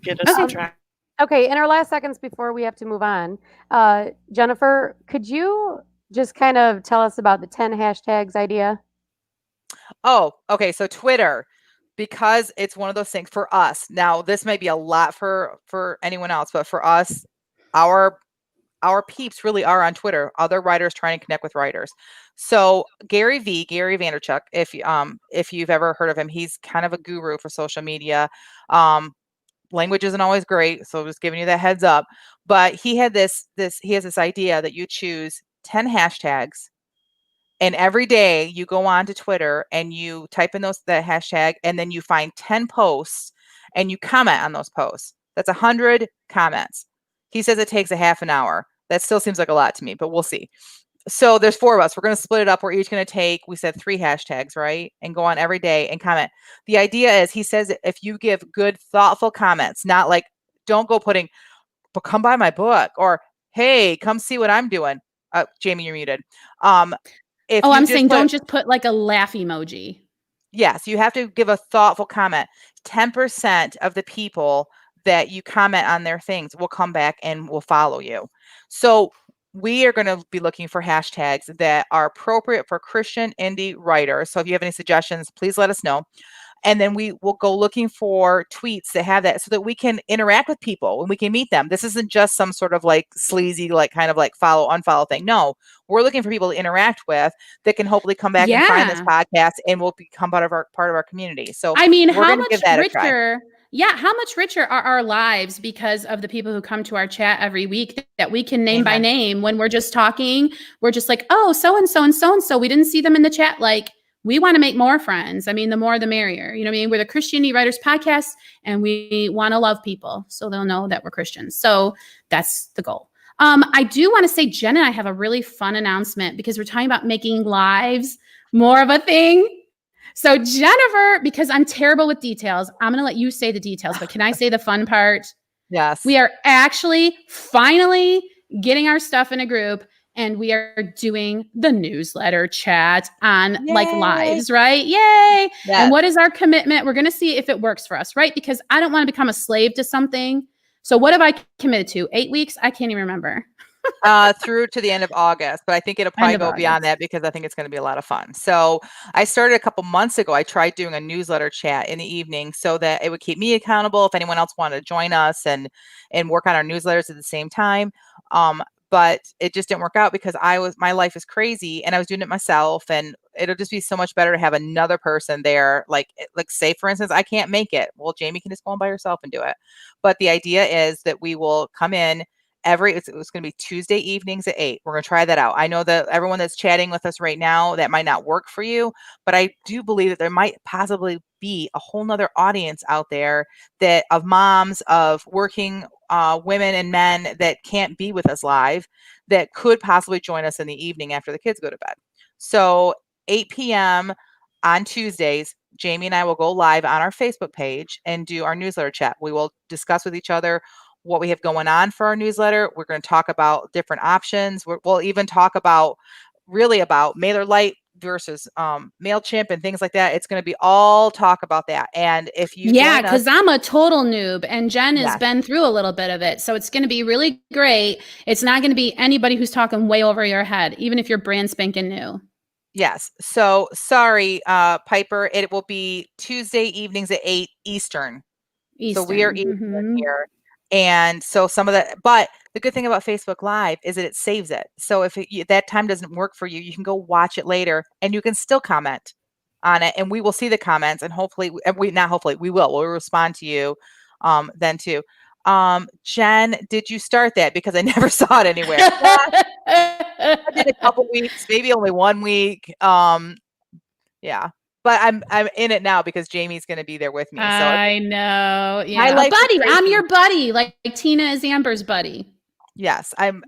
get us on track. Okay, in our last seconds before we have to move on, Jennifer, could you just kind of tell us about the 10 hashtags idea? Oh, okay. So Twitter, because it's one of those things for us. Now, this may be a lot for anyone else, but for us, our peeps really are on Twitter. Other writers trying to connect with writers. So Gary Vaynerchuk, if you've ever heard of him, he's kind of a guru for social media. Language isn't always great, so just giving you that heads up. But he has this idea that you choose 10 hashtags, and every day you go on to Twitter and you type in that hashtag, and then you find 10 posts and you comment on those posts. That's 100 comments. He says it takes a half an hour. That still seems like a lot to me, but we'll see. So there's 4 of us. We're going to split it up. We're each going to take, we said 3 hashtags, right? And go on every day and comment. The idea is, he says, if you give good, thoughtful comments, not like, don't go putting, but come buy my book, or, hey, come see what I'm doing. Jamie, you're muted. I'm saying don't just put like a laugh emoji. Yes, you have to give a thoughtful comment. 10% of the people that you comment on their things will come back and will follow you. So we are going to be looking for hashtags that are appropriate for Christian indie writers. So if you have any suggestions, please let us know. And then we will go looking for tweets that have that, so that we can interact with people and we can meet them. This isn't just some sort of like sleazy, like kind of like follow, unfollow thing. No, we're looking for people to interact with that can hopefully come back and find this podcast and will become part of our community. So I mean, how much richer? Yeah, how much richer are our lives because of the people who come to our chat every week that we can name by name when we're just talking? We're just like, oh, so-and-so and so-and-so. We didn't see them in the chat. Like, we want to make more friends. I mean, the more, the merrier. You know what I mean? We're the Christian Indie Writers Podcast, and we want to love people so they'll know that we're Christians. So that's the goal. I do want to say, Jen and I have a really fun announcement, because we're talking about making lives more of a thing. So Jennifer, because I'm terrible with details, I'm going to let you say the details, but can I say the fun part? Yes. We are actually finally getting our stuff in a group, and we are doing the newsletter chat on like lives, right? Yay. Yes. And what is our commitment? We're going to see if it works for us, right? Because I don't want to become a slave to something. So what have I committed to? 8 weeks? I can't even remember. Through to the end of August, but I think it'll probably go beyond that, because I think it's going to be a lot of fun. So I started a couple months ago. I tried doing a newsletter chat in the evening so that it would keep me accountable if anyone else wanted to join us and work on our newsletters at the same time. but it just didn't work out because my life is crazy and I was doing it myself, and it'll just be so much better to have another person there. Like say for instance, I can't make it. Well, Jamie can just go on by herself and do it. But the idea is that we will come in it's going to be Tuesday evenings at 8. We're going to try that out. I know that everyone that's chatting with us right now, that might not work for you, but I do believe that there might possibly be a whole nother audience out there that of moms, of working women and men that can't be with us live, that could possibly join us in the evening after the kids go to bed. So 8 p.m. on Tuesdays, Jamie and I will go live on our Facebook page and do our newsletter chat. We will discuss with each other what we have going on for our newsletter. We're going to talk about different options. We'll even talk about MailerLite versus MailChimp and things like that. It's going to be all talk about that. And if you because I'm a total noob and Jen has been through a little bit of it. So it's going to be really great. It's not going to be anybody who's talking way over your head, even if you're brand spanking new. Yes. So sorry, Piper, it will be Tuesday evenings at 8 Eastern. So we are Eastern here. And so but the good thing about Facebook Live is that it saves it. So if that time doesn't work for you, you can go watch it later and you can still comment on it, and we will see the comments, and hopefully we'll respond to you then too. Jen, did you start that? Because I never saw it anywhere. I did a couple weeks, maybe only 1 week. Yeah. But I'm in it now because Jamie's going to be there with me. So I know. Yeah. Buddy. I'm your buddy. Like Tina is Amber's buddy. Yes. I'm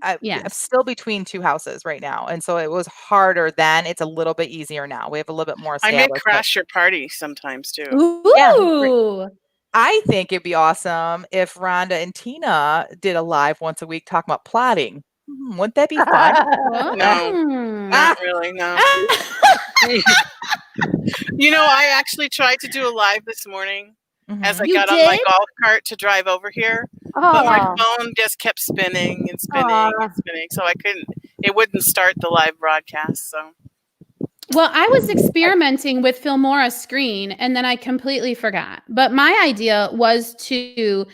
still between 2 houses right now. And so it was harder then. It's a little bit easier now. We have a little bit more established. I may crash your party sometimes too. Ooh. Yeah. I think it'd be awesome if Rhonda and Tina did a live once a week talking about plotting. Wouldn't that be fun? No, not really. No. I actually tried to do a live this morning as I got on my golf cart to drive over here, but my phone just kept spinning and spinning and spinning, so it wouldn't start the live broadcast. So. Well, I was experimenting with Filmora's screen and then I completely forgot. But my idea was to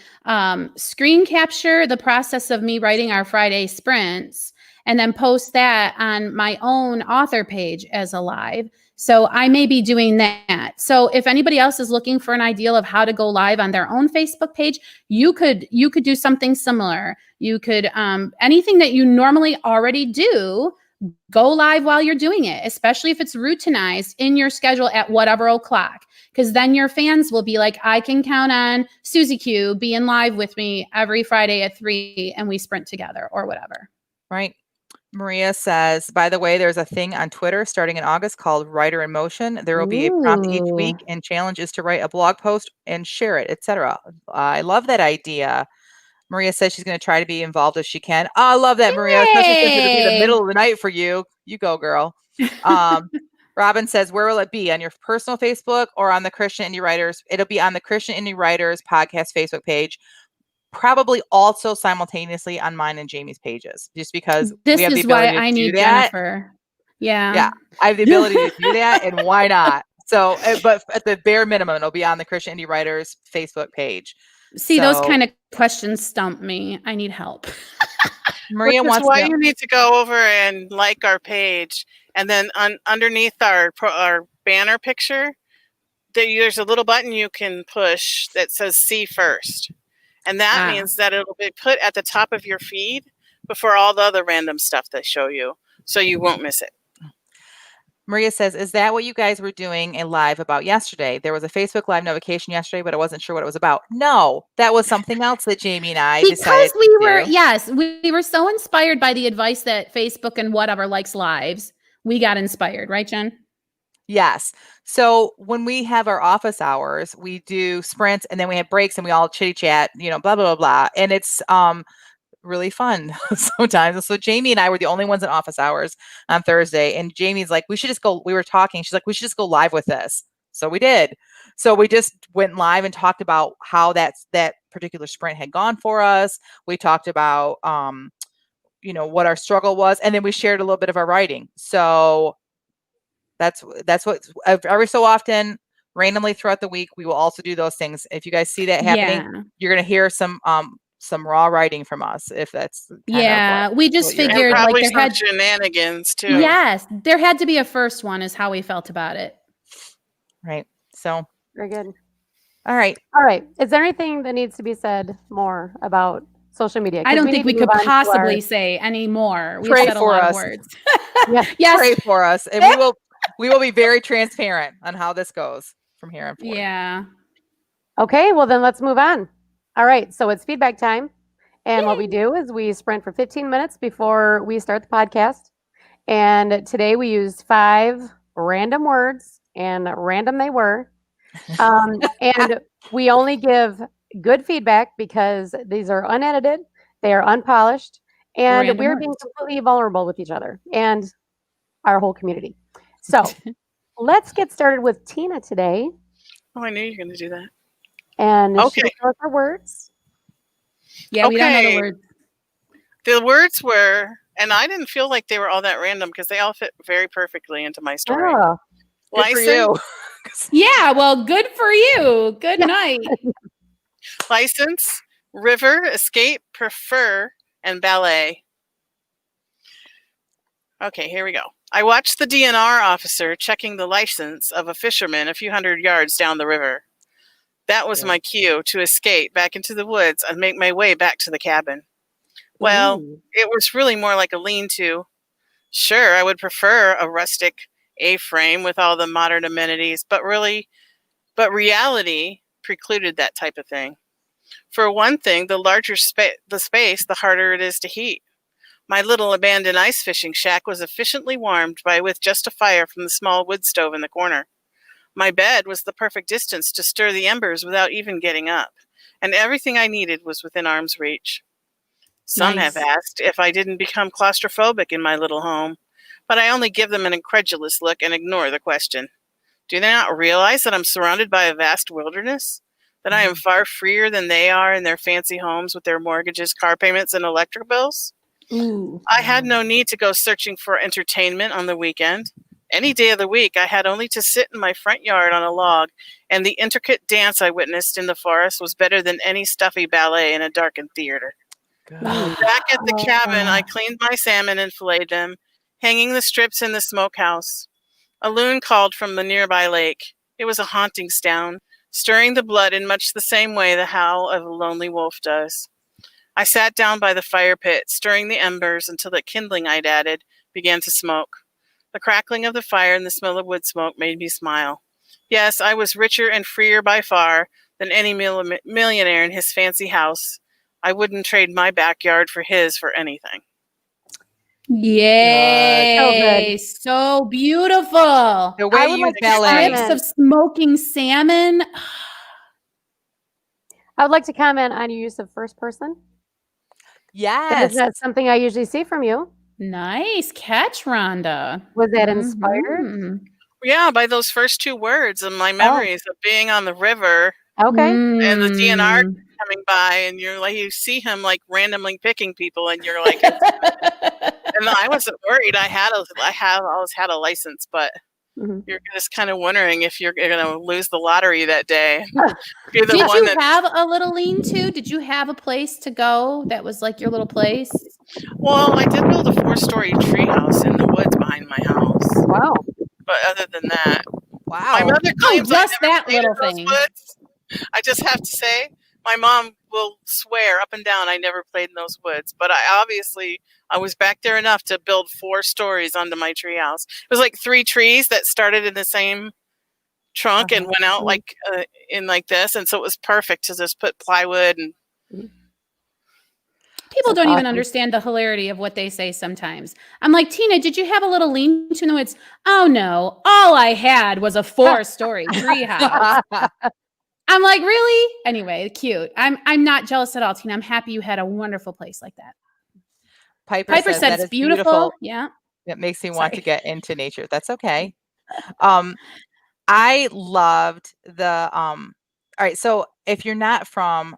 screen capture the process of me writing our Friday sprints and then post that on my own author page as a live. So I may be doing that. So if anybody else is looking for an idea of how to go live on their own Facebook page, you could do something similar. You could, anything that you normally already do, go live while you're doing it, especially if it's routinized in your schedule at whatever o'clock, because then your fans will be like, I can count on Susie Q being live with me every Friday at 3 and we sprint together or whatever. Right. Maria says, by the way, there's a thing on Twitter starting in August called Writer in Motion. There will be a prompt each week, and challenge is to write a blog post and share it, etc. I love that idea. Maria says she's going to try to be involved if she can. Oh, I love that, Maria. Especially since it'll be the middle of the night for you. You go, girl. Robin says, where will it be? On your personal Facebook or on the Christian Indie Writers? It'll be on the Christian Indie Writers podcast Facebook page. Probably also simultaneously on mine and Jamie's pages, just because this is why I need Jennifer. Yeah. I have the ability to do that, and why not? So, but at the bare minimum, it'll be on the Christian Indie Writers Facebook page. See, those kind of questions stump me. I need help. Maria wants why you need to go over and like our page, and then underneath our banner picture, there's a little button you can push that says "See First." And that means that it'll be put at the top of your feed before all the other random stuff they show you, so you won't miss it. Maria says, is that what you guys were doing a live about yesterday? There was a Facebook Live notification yesterday, but I wasn't sure what it was about. No, that was something else that Jamie and I decided to do. We were so inspired by the advice that Facebook and whatever likes lives. We got inspired, right, Jen? Yes. So when we have our office hours, we do sprints and then we have breaks and we all chitty chat, blah, blah, blah, blah. And it's really fun sometimes. So Jamie and I were the only ones in office hours on Thursday. And Jamie's like, we were talking. She's like, we should just go live with this. So we did. So we just went live and talked about how that particular sprint had gone for us. We talked about, what our struggle was. And then we shared a little bit of our writing. So that's what every so often, randomly throughout the week, we will also do those things. If you guys see that happening, you're going to hear some some raw writing from us if that's we just what you're- figured And probably like some shenanigans too. Yes, there had to be a first one is how we felt about it. right. So Very good. all right. All right. Is there anything that needs to be said more about social media? I 'Cause don't think we need to could move on to possibly say any more. We've Pray said a for lot of us. words. Yeah. Yes. Pray for us, and we will be very transparent on how this goes from here on forward. Yeah. Okay, well then let's move on. All right, so it's feedback time. And what we do is we sprint for 15 minutes before we start the podcast. And today we used 5 random words, and random they were. And we only give good feedback because these are unedited, they are unpolished, and Random we're being words. completely vulnerable with each other and our whole community. So let's get started with Tina today. Oh, I knew you were going to do that. And she Okay. will tell us her words. Yeah, we don't know the Okay. words. The words were, and I didn't feel like they were all that random because they all fit very perfectly into my story. Oh, Good for you. Yeah, well, good for you. Good night. License, river, escape, prefer, and ballet. Okay, here we go. I watched the DNR officer checking the license of a fisherman a few hundred yards down the river. That was my cue to escape back into the woods and make my way back to the cabin. Well, it was really more like a lean-to. Sure, I would prefer a rustic A-frame with all the modern amenities, but reality precluded that type of thing. For one thing, the larger the space, the harder it is to heat. My little abandoned ice fishing shack was efficiently warmed with just a fire from the small wood stove in the corner. My bed was the perfect distance to stir the embers without even getting up, and everything I needed was within arm's reach. Some Nice. have asked if I didn't become claustrophobic in my little home, but I only give them an incredulous look and ignore the question. Do they not realize that I'm surrounded by a vast wilderness? That I am far freer than they are in their fancy homes with their mortgages, car payments, and electric bills? Ooh. I had no need to go searching for entertainment on the weekend. Any day of the week, I had only to sit in my front yard on a log, and the intricate dance I witnessed in the forest was better than any stuffy ballet in a darkened theater. Back at the cabin, I cleaned my salmon and filleted them, hanging the strips in the smokehouse. A loon called from the nearby lake. It was a haunting sound, stirring the blood in much the same way the howl of a lonely wolf does. I sat down by the fire pit, stirring the embers until the kindling I'd added began to smoke. The crackling of the fire and the smell of wood smoke made me smile. Yes, I was richer and freer by far than any millionaire in his fancy house. I wouldn't trade my backyard for his for anything. Yay. So beautiful. The way I would you like to ballet. Strips of smoking salmon. I would like to comment on your use of first person. That Yes. is not something I usually see from you. Nice catch, Rhonda. Was that inspired? Mhm. Yeah, by those first 2 words and my memories of being on the river Okay. and the DNR Mm. coming by, and you're like, you see him like randomly picking people, and you're like, and I wasn't worried. I always had a license, but Mhm. you're just kind of wondering if you're going to lose the lottery that day. You're the Did one you that, have a little lean-to? Did you have a place to go that was like your little place? well, I did build a 4-story treehouse in the woods behind my house, Wow. but other than that, Wow. my mother claims I just never that played in little those thing. woods. I just have to say, my mom will swear up and down I never played in those woods, but I was back there enough to build 4 stories onto my treehouse. It was like 3 trees that started in the same trunk and went out like in like this, and so it was perfect to just put plywood and. People That's don't even awesome. understand the hilarity of what they say sometimes. I'm like, Tina, did you have a little lean-to in the woods? Oh no, all I had was a 4-story treehouse. I'm like, really? Anyway, cute. I'm not jealous at all, Tina. I'm happy you had a wonderful place like that. Piper Piper says said that it's is beautiful. Yeah. It makes me want to Sorry. get into nature. That's okay. I loved the all right, so if you're not from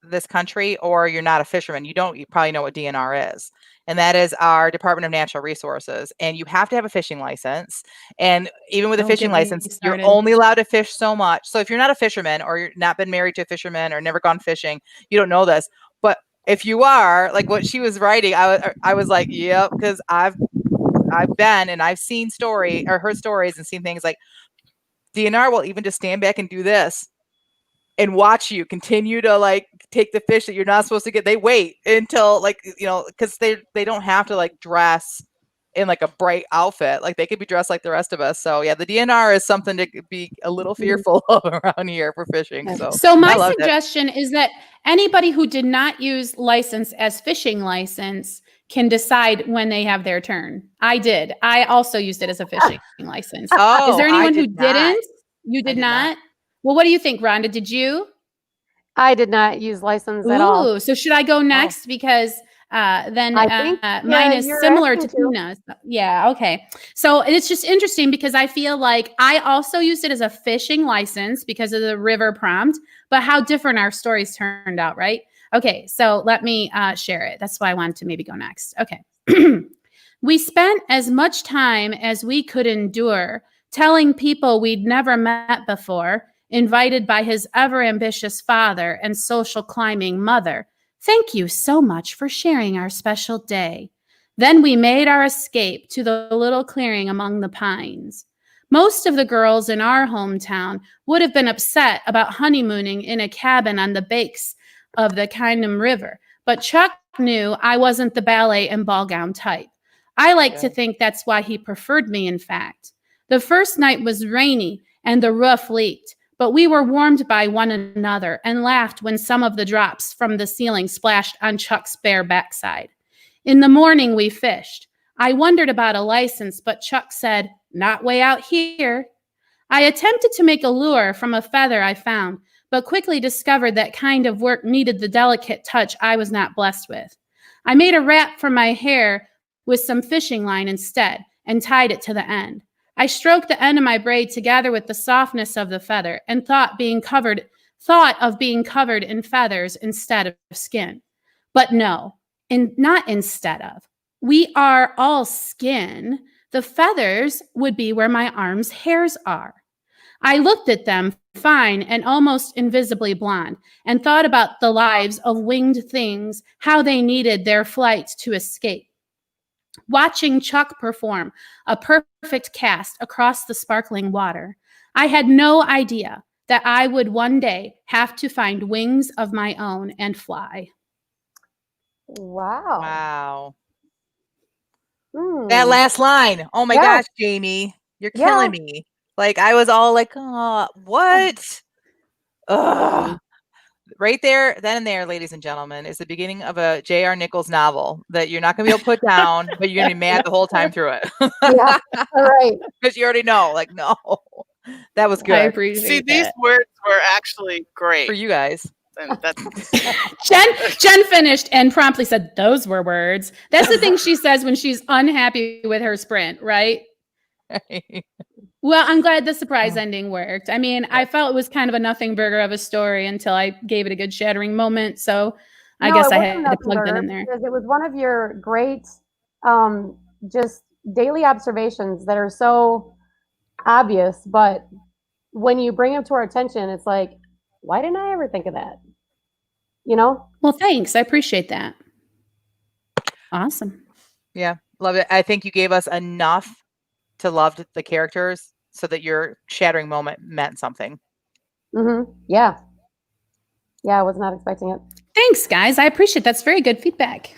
this country or you're not a fisherman, you probably know what DNR is. And that is our Department of Natural Resources. And you have to have a fishing license. And even with a Don't fishing get me license, you're started. only allowed to fish so much. So if you're not a fisherman or you're not been married to a fisherman or never gone fishing, you don't know this. But if you are, like what she was writing, I was like, yep, because I've been and I've seen heard stories and seen things like DNR will even just stand back and do this and watch you continue to like take the fish that you're not supposed to get. They wait until like, because they don't have to like dress in like a bright outfit. Like they could be dressed like the rest of us. So yeah, the DNR is something to be a little fearful of around here for fishing. So my suggestion is that anybody who did not use license as fishing license can decide when they have their turn. I did. I also used it as a fishing license. Oh, is there anyone who not. didn't? You did not? Well, what do you think, Rhonda? Did you? I did not use license at all. Ooh, so should I go next? Because then I think, mine is you're similar to asking to. Tina's. Yeah, okay. So it's just interesting because I feel like I also used it as a fishing license because of the river prompt, but how different our stories turned out, right? Okay, so let me share it. That's why I wanted to maybe go next. Okay. We spent as much time as we could endure telling people we'd never met before, invited by his ever-ambitious father and social climbing mother. Thank you so much for sharing our special day. Then we made our escape to the little clearing among the pines. Most of the girls in our hometown would have been upset about honeymooning in a cabin on the banks of the Kynem River, but Chuck knew I wasn't the ballet and ball gown type. I like to think that's why he preferred me, in fact. The first night was rainy and the roof leaked, but we were warmed by one another and laughed when some of the drops from the ceiling splashed on Chuck's bare backside. In the morning, we fished. I wondered about a license, but Chuck said, "Not way out here." I attempted to make a lure from a feather I found, but quickly discovered that kind of work needed the delicate touch I was not blessed with. I made a wrap for my hair with some fishing line instead and tied it to the end. I stroked the end of my braid together with the softness of the feather and thought of being covered in feathers instead of skin. But no, not instead of. We are all skin. The feathers would be where my arms' hairs are. I looked at them, fine and almost invisibly blonde, and thought about the lives of winged things, how they needed their flights to escape. Watching Chuck perform a perfect cast across the sparkling water, I had no idea that I would one day have to find wings of my own and fly. Wow. That last line. Oh my gosh, Jamie, you're killing me. Like I was all like, oh, what? Ugh. Right there, then and there, ladies and gentlemen, is the beginning of a J.R. Nichols novel that you're not going to be able to put down, but you're going to be mad the whole time through it. Yeah, all right. Because you already know, like, no, that was good. I appreciate these words were actually great. For you guys. And that's Jen finished and promptly said, "Those were words." That's the thing she says when she's unhappy with her sprint, right? Well, I'm glad the surprise ending worked. I mean, I felt it was kind of a nothing burger of a story until I gave it a good shattering moment. So I guess I had to plug that in there. Because it was one of your great just daily observations that are so obvious, but when you bring them to our attention, it's like, why didn't I ever think of that? You know? Well, thanks. I appreciate that. Awesome. Yeah, love it. I think you gave us enough to love the characters so that your shattering moment meant something. Mm-hmm. Yeah. Yeah, I was not expecting it. Thanks, guys. I appreciate that's very good feedback.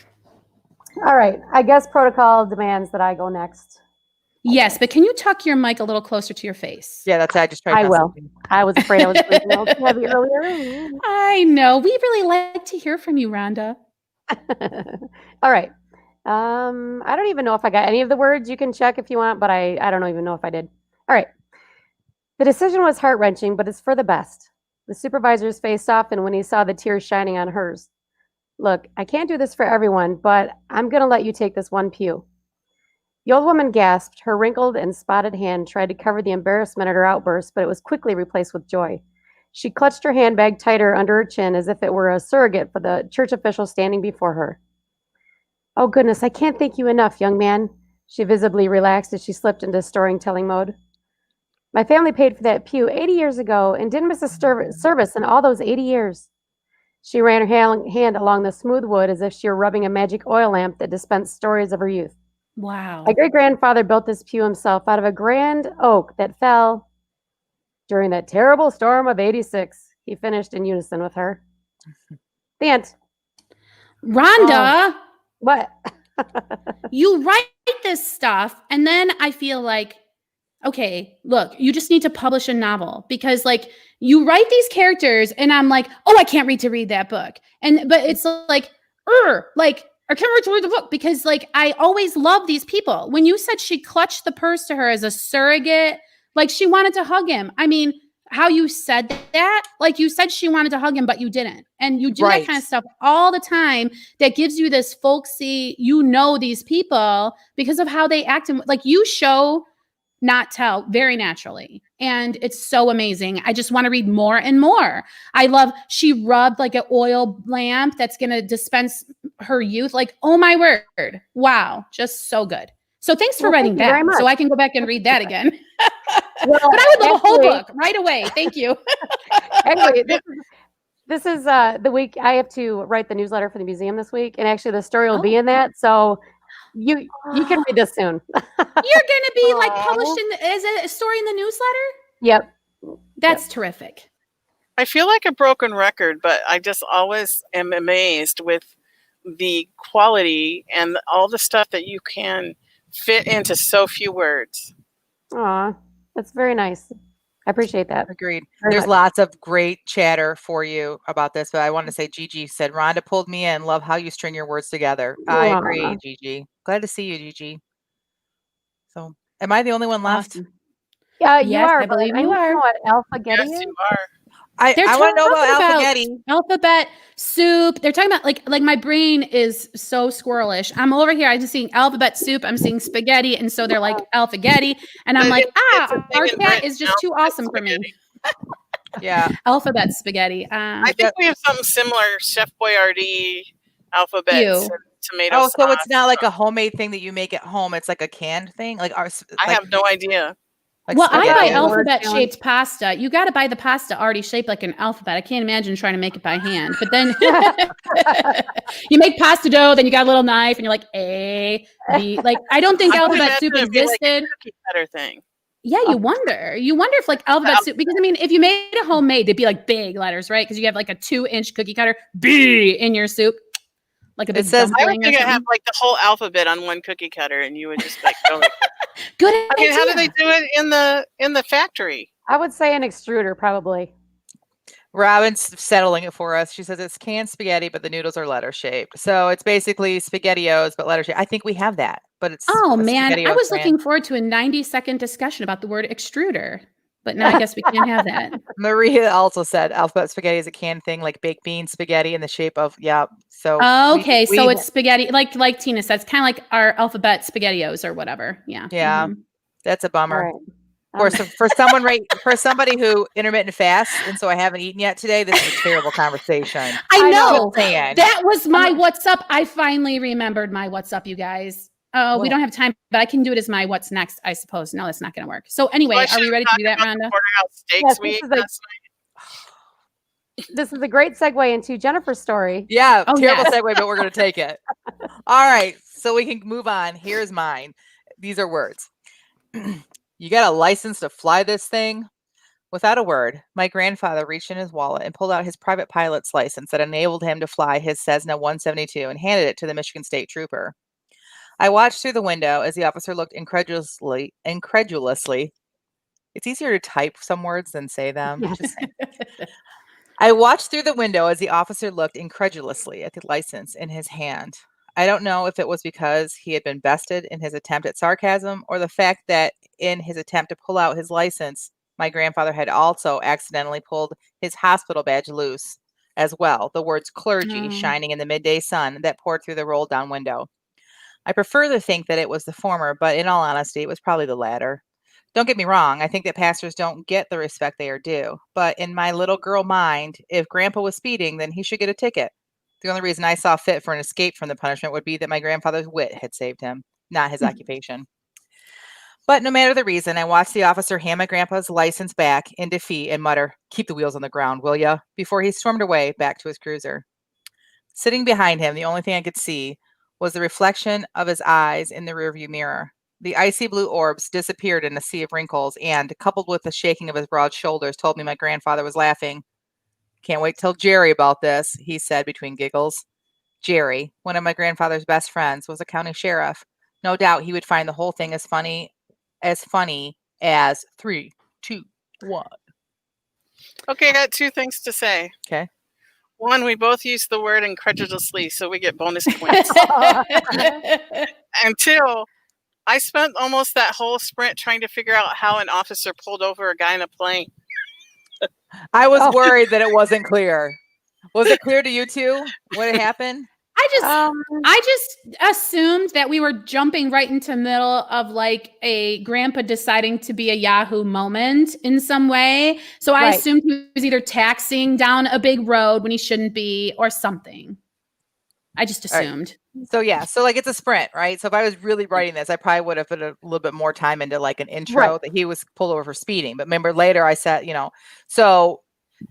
All right. I guess protocol demands that I go next. Yes, but can you tuck your mic a little closer to your face? Yeah, that's I just tried. I will. I was afraid I was breathing a little heavy earlier. I know. We really like to hear from you, Rhonda. All right. I don't even know if I got any of the words. You can check if you want, but I don't even know if I did. All right. The decision was heart-wrenching, but it's for the best. The supervisor's face softened when he saw the tears shining on hers. Look, I can't do this for everyone, but I'm going to let you take this one pew. The old woman gasped. Her wrinkled and spotted hand tried to cover the embarrassment at her outburst, but it was quickly replaced with joy. She clutched her handbag tighter under her chin as if it were a surrogate for the church official standing before her. Oh, goodness, I can't thank you enough, young man. She visibly relaxed as she slipped into storytelling mode. My family paid for that pew 80 years ago and didn't miss a service in all those 80 years. She ran her hand along the smooth wood as if she were rubbing a magic oil lamp that dispensed stories of her youth. Wow. My great-grandfather built this pew himself out of a grand oak that fell during that terrible storm of '86. He finished in unison with her. The end. Rhonda, What? you write this stuff, and then I feel like, okay, look, you just need to publish a novel because like you write these characters and I'm like, oh, I can't wait to read that book. But it's like I can't wait to read the book because like I always love these people. When you said she clutched the purse to her as a surrogate, like she wanted to hug him. I mean, how you said that, like you said she wanted to hug him, but you didn't. And you do that kind of stuff all the time that gives you this folksy, these people because of how they act. And like you show not tell very naturally. And it's so amazing. I just want to read more and more. I love, she rubbed like an oil lamp that's going to dispense her youth. Like, oh my word. Wow. Just so good. So thanks for writing that. So I can go back and read that again. But I would love a whole book right away. Thank you. Actually, this is the week I have to write the newsletter for the museum this week. And actually the story will be in that. So you can read this soon. You're gonna be like published as a story in the newsletter? Yep. That's terrific. I feel like a broken record, but I just always am amazed with the quality and all the stuff that you can fit into so few words. Aw, that's very nice. I appreciate that. Agreed. Very There's much. lots of great chatter for you about this, but I want to say Gigi said, Rhonda pulled me in. Love how you string your words together. I agree, Gigi. Glad to see you, Gigi. So am I the only one left? Awesome. Yeah, you Yes, are. I believe but you need to are. know what alpha-getty Yes, is? you are. I want to know about talking alpha-getty. Alphabet soup. They're talking about like my brain is so squirrelish. I'm over here. I'm just seeing alphabet soup. I'm seeing spaghetti, and so they're like alpha-getty, and I'm But like, it's a thing our in cat Britain, is just too alphabet awesome for me. spaghetti. Yeah. Alphabet spaghetti. I think we have something similar, Chef Boyardee, alphabet, Ew. and tomato Oh, sauce. so it's not like a homemade thing that you make at home. It's like a canned thing. Like ours. I have no idea. Like Well, I buy spaghetti. alphabet-shaped pasta. You got to buy the pasta already shaped like an alphabet. I can't imagine trying to make it by hand. But then you make pasta dough, then you got a little knife, and you're like A, B. Like I don't think I can alphabet soup imagine it'd be like a existed. cookie cutter thing. Yeah, you wonder. You wonder if like alphabet soup, because I mean, if you made it homemade, they'd be like big letters, right? Because you have like a 2-inch cookie cutter B in your soup, like a big says- I would dumpling or think I'd have something. like the whole alphabet on one cookie cutter, and you would just like go. Good I mean, how do they idea. do it in the factory? I would say an extruder, probably. Robin's settling it for us. She says it's canned spaghetti, but the noodles are letter shaped. So it's basically SpaghettiOs, but letter shaped. I think we have that, but it's Oh a man, I SpaghettiOs was brand. looking forward to a 90-second discussion about the word extruder, but now I guess we can't have that. Maria also said alphabet spaghetti is a canned thing, like baked bean spaghetti in the shape of So Okay, we- so it's spaghetti, like Tina said, it's kind of like our alphabet SpaghettiOs or whatever. Yeah. Yeah. Mhm. That's a bummer. All right. For somebody who intermittent fasts, and so I haven't eaten yet today. This is a terrible conversation. I know. Just saying. That was my what's up. I finally remembered my what's up, you guys. Oh, we What? don't have time, but I can do it as my what's next, I suppose. No, that's not going to work. So anyway, So I are we should ready to do that, talk Rhonda? about the porterhouse steaks Yes, we this ate is a- last night. This is a great segue into Jennifer's story. Yeah, Oh, terrible yes. segue, but we're going to take it. All right, so we can move on. Here's mine. These are words. You got a license to fly this thing? Without a word, my grandfather reached in his wallet and pulled out his private pilot's license that enabled him to fly his Cessna 172 and handed it to the Michigan State Trooper. I watched through the window as the officer looked incredulously. It's easier to type some words than say them. Just saying. I watched through the window as the officer looked incredulously at the license in his hand. I don't know if it was because he had been bested in his attempt at sarcasm or the fact that in his attempt to pull out his license, my grandfather had also accidentally pulled his hospital badge loose as well, the words clergy shining in the midday sun that poured through the rolled down window. I prefer to think that it was the former, but in all honesty, it was probably the latter. Don't get me wrong, I think that pastors don't get the respect they are due, but in my little girl mind, if Grandpa was speeding, then he should get a ticket. The only reason I saw fit for an escape from the punishment would be that my grandfather's wit had saved him, not his occupation. But no matter the reason, I watched the officer hand my grandpa's license back in defeat and mutter, "Keep the wheels on the ground, will ya?" before he stormed away back to his cruiser. Sitting behind him, the only thing I could see was the reflection of his eyes in the rearview mirror. The icy blue orbs disappeared in a sea of wrinkles and, coupled with the shaking of his broad shoulders, told me my grandfather was laughing. "Can't wait to tell Jerry about this," he said between giggles. Jerry, one of my grandfather's best friends, was a county sheriff. No doubt he would find the whole thing as funny as 3, 2, 1. Okay, I got 2 things to say. Okay. One, we both use the word incredulously, so we get bonus points. And 2, I spent almost that whole sprint trying to figure out how an officer pulled over a guy in a plane. I was worried that it wasn't clear. Was it clear to you too? What had happened? I just assumed that we were jumping right into the middle of like a grandpa deciding to be a Yahoo moment in some way. So I assumed he was either taxiing down a big road when he shouldn't be or something. I just assumed. Right. So yeah, so like it's a sprint, right? So if I was really writing this, I probably would have put a little bit more time into like an intro that he was pulled over for speeding. But remember later I said, so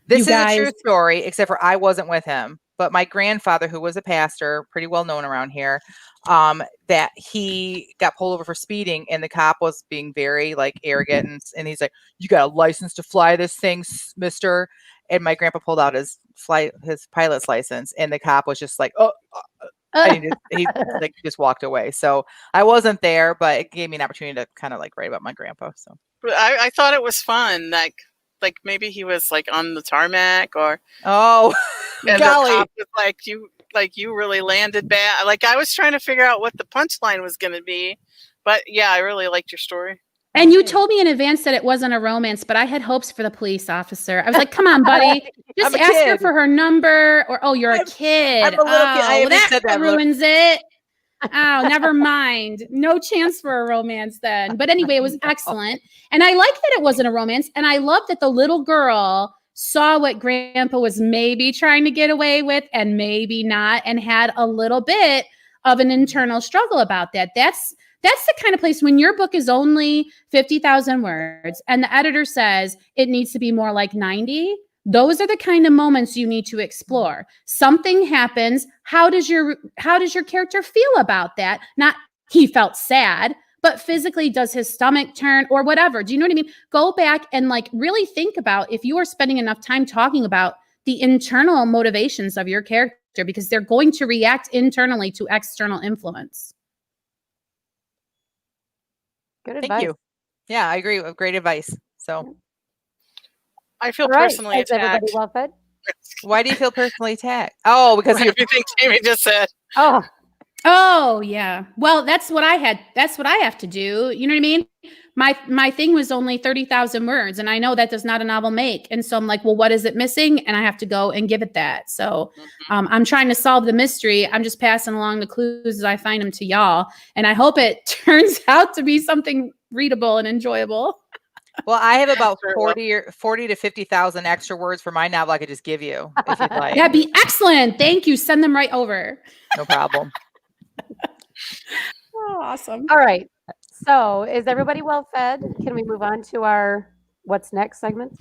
this is a true story, except for I wasn't with him. But my grandfather, who was a pastor, pretty well known around here, that he got pulled over for speeding, and the cop was being very like arrogant, and he's like, "You got a license to fly this thing, mister?" And my grandpa pulled out his pilot's license, and the cop was just like, "Oh," and he like just walked away. So I wasn't there, but it gave me an opportunity to kind of like write about my grandpa. So I thought it was fun, like maybe he was like on the tarmac or and golly. the cop was like you really landed bad. Like I was trying to figure out what the punchline was going to be, but yeah, I really liked your story. And you told me in advance that it wasn't a romance, but I had hopes for the police officer. I was like, "Come on, buddy, just ask her for her number." Or, "Oh, you're a kid. I'm a little kid. That ruins it." Oh, never mind. No chance for a romance then. But anyway, it was excellent. And I like that it wasn't a romance. And I love that the little girl saw what grandpa was maybe trying to get away with and maybe not, and had a little bit of an internal struggle about that. That's the kind of place when your book is only 50,000 words and the editor says it needs to be more like 90. Those are the kind of moments you need to explore. Something happens. How does your character feel about that? Not he felt sad, but physically does his stomach turn or whatever? Do you know what I mean? Go back and like really think about if you are spending enough time talking about the internal motivations of your character, because they're going to react internally to external influence. Good advice. Thank you. Yeah, I agree. Great advice. So I feel personally Is everybody attacked. well fed? why do you feel personally attacked? Oh, because you Everything Jamie just said. Oh yeah. Well, that's what I had. That's what I have to do. You know what I mean? My thing was only 30,000 words, and I know that does not a novel make. And so I'm like, well, what is it missing? And I have to go and give it that. So I'm trying to solve the mystery. I'm just passing along the clues as I find them to y'all, and I hope it turns out to be something readable and enjoyable. Well, I have about 40 to 50,000 extra words for my novel I could just give you if you'd like. That'd be excellent. Thank you. Send them right over. No problem. Oh, awesome. All right. So is everybody well fed? Can we move on to our what's next segment?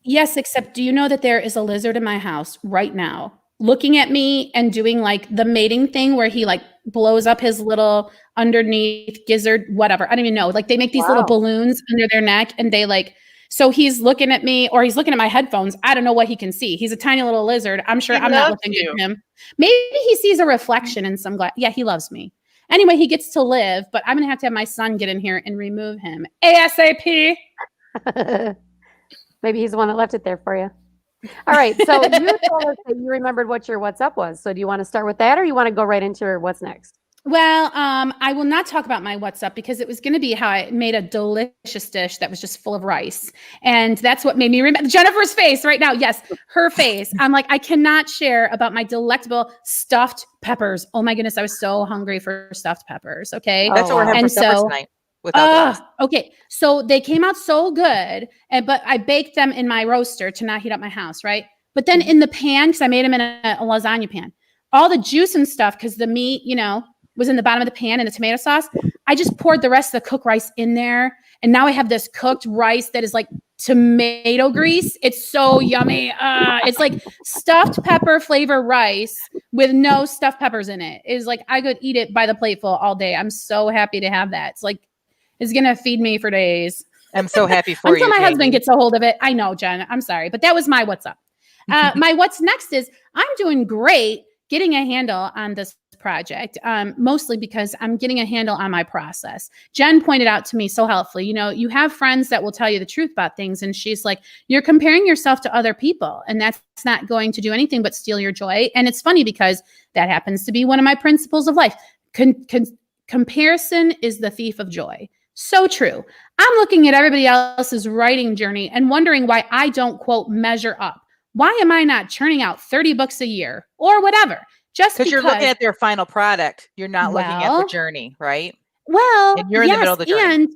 Yes, except do you know that there is a lizard in my house right now looking at me and doing like the mating thing where he like blows up his little underneath gizzard, whatever. I don't even know. Like they make these little balloons under their neck and they like, so he's looking at me or he's looking at my headphones. I don't know what he can see. He's a tiny little lizard. I'm sure I'm not looking at him. Maybe he sees a reflection in some glass. Yeah, he loves me. Anyway, he gets to live, but I'm going to have my son get in here and remove him. ASAP. Maybe he's the one that left it there for you. All right. So you told us that you remembered what your what's up was. So do you want to start with that or you want to go right into your what's next? Well, I will not talk about my what's up because it was going to be how I made a delicious dish that was just full of rice. And that's what made me remember Jennifer's face right now. Yes, her face. I'm like, I cannot share about my delectable stuffed peppers. Oh my goodness. I was so hungry for stuffed peppers. Okay. That's what we're having for supper tonight. Okay. So they came out so good, but I baked them in my roaster to not heat up my house. Right. But then in the pan, because I made them in a lasagna pan, all the juice and stuff, because the meat, was in the bottom of the pan and the tomato sauce. I just poured the rest of the cooked rice in there. And now I have this cooked rice that is like tomato grease. It's so yummy. It's like stuffed pepper flavor rice with no stuffed peppers in it. It's like I could eat it by the plateful all day. I'm so happy to have that. It's going to feed me for days. I'm so happy for Until you. my Jamie. husband gets a hold of it. I know, Jen. I'm sorry. But that was my what's up. My what's next is I'm doing great getting a handle on this project, mostly because I'm getting a handle on my process. Jen pointed out to me so helpfully, you have friends that will tell you the truth about things. And she's like, you're comparing yourself to other people. And that's not going to do anything but steal your joy. And it's funny because that happens to be one of my principles of life. Comparison is the thief of joy. So true. I'm looking at everybody else's writing journey and wondering why I don't, quote, measure up. Why am I not churning out 30 books a year or whatever? Just because you're looking at their final product. You're not looking at the journey, right? Well, and you're in the middle of the journey. And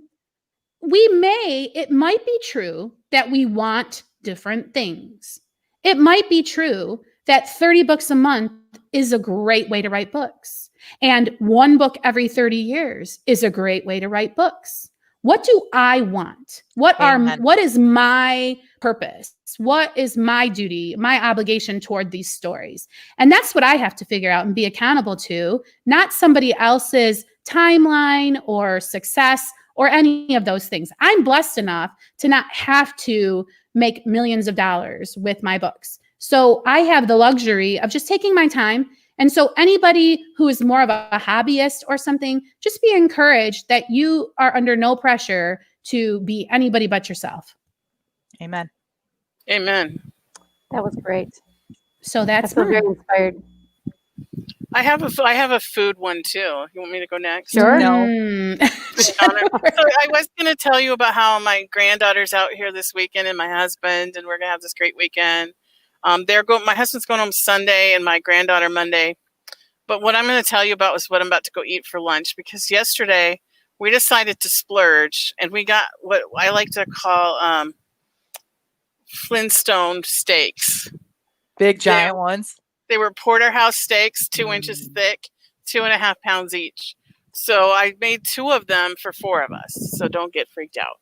it might be true that we want different things. It might be true that 30 books a month is a great way to write books. And one book every 30 years is a great way to write books. What do I want? What is my purpose? What is my duty, my obligation toward these stories? And that's what I have to figure out and be accountable to, not somebody else's timeline or success or any of those things. I'm blessed enough to not have to make millions of dollars with my books. So I have the luxury of just taking my time. And so anybody who is more of a hobbyist or something, just be encouraged that you are under no pressure to be anybody but yourself. Amen. Amen. That was great. So that's very inspired. I have a food one too. You want me to go next? Sure. No. So I was going to tell you about how my granddaughter's out here this weekend and my husband, and we're going to have this great weekend. My husband's going home Sunday and my granddaughter Monday. But what I'm going to tell you about is what I'm about to go eat for lunch, because yesterday we decided to splurge and we got what I like to call Flintstone steaks. Big giant ones. They were porterhouse steaks, 2 inches thick, 2.5 pounds each. So I made 2 of them for 4 of us. So don't get freaked out.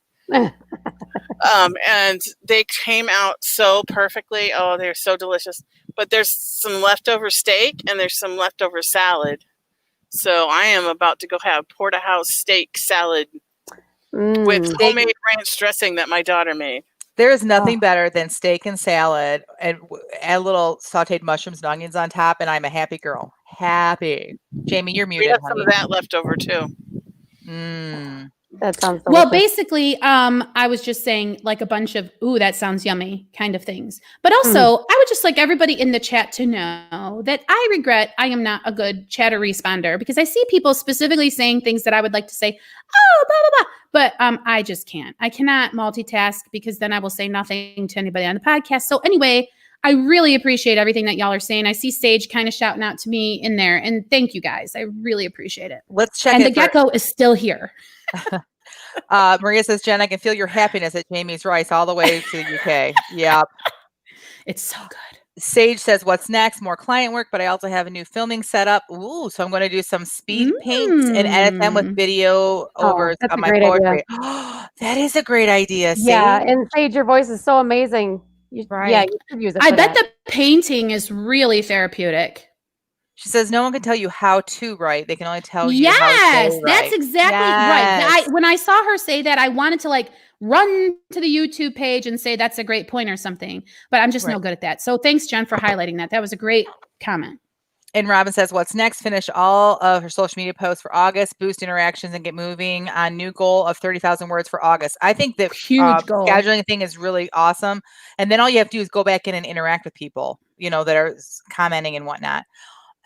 And they came out so perfectly. Oh, they're so delicious. But there's some leftover steak and there's some leftover salad. So I am about to go have porterhouse steak salad with homemade ranch dressing that my daughter made. There is nothing better than steak and salad and add a little sauteed mushrooms and onions on top, and I'm a happy girl. Happy. Jamie, you're muted. We have some of that left over too. That sounds delicious. Well, basically, I was just saying like a bunch of, ooh, that sounds yummy kind of things. But also, I would just like everybody in the chat to know that I regret I am not a good chatter responder, because I see people specifically saying things that I would like to say, oh, blah, blah, blah. But I just can't. I cannot multitask, because then I will say nothing to anybody on the podcast. So anyway, I really appreciate everything that y'all are saying. I see Sage kind of shouting out to me in there. And thank you guys. I really appreciate it. Let's check and the gecko is still here. Maria says, Jen, I can feel your happiness at Jamie's rice all the way to the UK. Yep. It's so good. Sage says, what's next? More client work, but I also have a new filming setup. Ooh, so I'm going to do some speed paints and edit them with video over on my poetry. That is a great idea, Sage. Yeah, and Sage, your voice is so amazing. Right. Yeah, you should use it. I bet the painting is really therapeutic. She says, no one can tell you how to write. They can only tell you how to write. That's exactly right. When I saw her say that, I wanted to like run to the YouTube page and say that's a great point or something, but I'm just no good at that. So thanks, Jen, for highlighting that. That was a great comment. And Robin says, what's next? Finish all of her social media posts for August, boost interactions, and get moving on new goal of 30,000 words for August. I think that huge goal. Scheduling thing is really awesome. And then all you have to do is go back in and interact with people, that are commenting and whatnot.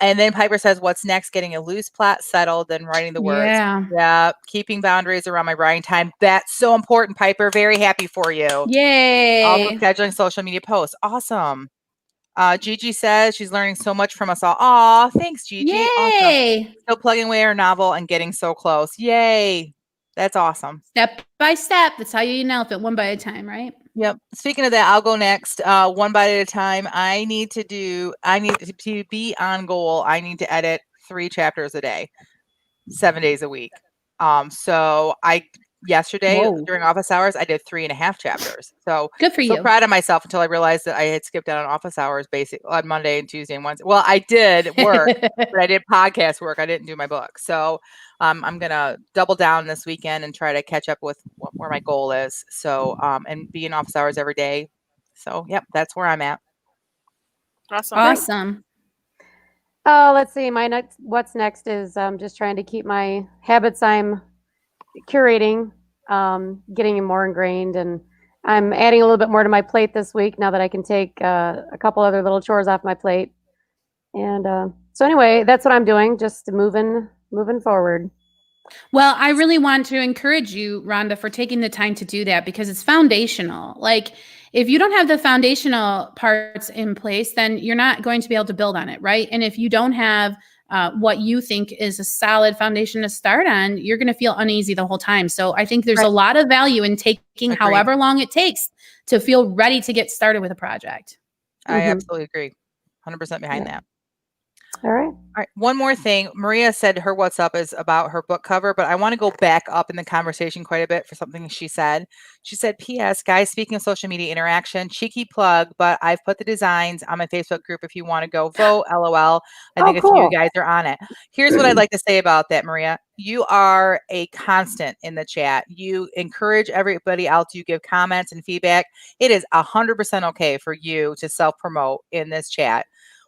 And then Piper says, what's next? Getting a loose plot settled, then writing the words. Yeah. Keeping boundaries around my writing time. That's so important, Piper. Very happy for you. Yay. Also scheduling social media posts. Awesome. Gigi says she's learning so much from us all. Aw, thanks, Gigi. Yay. Awesome. Still plugging away our novel and getting so close. Yay. That's awesome. Step by step. That's how you nail it, one bite at a time, right? Yep. Speaking of that, I'll go next. One bite at a time. I need to be on goal. I need to edit 3 chapters a day. 7 days a week. So yesterday Whoa. during office hours, I did 3.5 chapters. So Good for so you. proud of myself until I realized that I had skipped out on office hours basically on Monday and Tuesday and Wednesday. Well, I did work, but I did podcast work. I didn't do my book. So I'm gonna double down this weekend and try to catch up with where my goal is. So and be in office hours every day. So yep, that's where I'm at. Awesome. Awesome. Let's see. What's next is just trying to keep my habits I'm curating, getting more ingrained, and I'm adding a little bit more to my plate this week now that I can take a couple other little chores off my plate. And so anyway, that's what I'm doing, just moving forward. Well, I really want to encourage you, Rhonda, for taking the time to do that because it's foundational. Like, if you don't have the foundational parts in place, then you're not going to be able to build on it, right? And if you don't have what you think is a solid foundation to start on, you're going to feel uneasy the whole time. So I think there's a lot of value in taking Agreed. however long it takes to feel ready to get started with a project. I absolutely agree. 100% behind that. All right. All right. One more thing. Maria said her what's up is about her book cover, but I want to go back up in the conversation quite a bit for something she said. She said, P.S. guys, speaking of social media interaction, cheeky plug, but I've put the designs on my Facebook group if you want to go vote. LOL. I think a few guys are on it. Here's what I'd like to say about that, Maria. You are a constant in the chat. You encourage everybody else. You give comments and feedback. It is 100% okay for you to self-promote in this chat.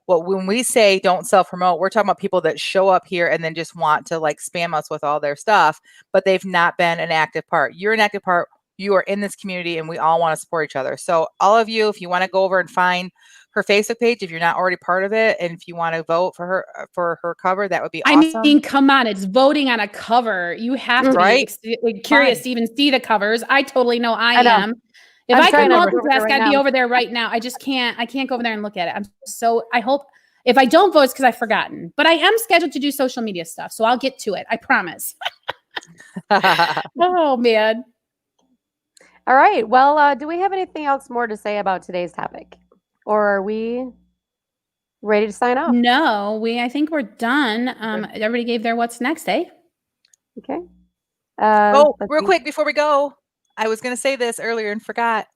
Well, when we say don't self-promote, we're talking about people that show up here and then just want to like spam us with all their stuff, but they've not been an active part. You're an active part. You are in this community and we all want to support each other. So all of you, if you want to go over and find her Facebook page, if you're not already part of it, and if you want to vote for her cover, that would be awesome. I mean, come on, it's voting on a cover. You have to be curious to even see the covers. I totally know I am. If I could multitask, I'd be over there right now. I just can't. I can't go over there and look at it. I hope if I don't vote, it's because I've forgotten. But I am scheduled to do social media stuff, so I'll get to it. I promise. Oh man. All right. Well, do we have anything else more to say about today's topic, or are we ready to sign off? No, I think we're done. Everybody gave their what's next, eh? Okay. Real quick before we go. I was going to say this earlier and forgot.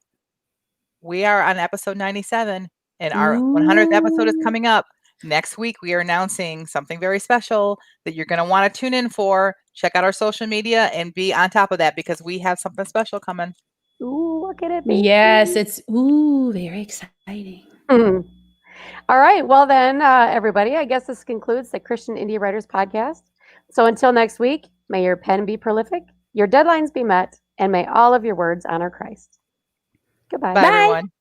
We are on episode 97 and our 100th episode is coming up. Next week, we are announcing something very special that you're going to want to tune in for. Check out our social media and be on top of that because we have something special coming. Ooh, look at it. Yes, it's very exciting. All right. Well, then, everybody, I guess this concludes the Christian Indie Writers Podcast. So until next week, may your pen be prolific, your deadlines be met, and may all of your words honor Christ. Goodbye. Bye, everyone.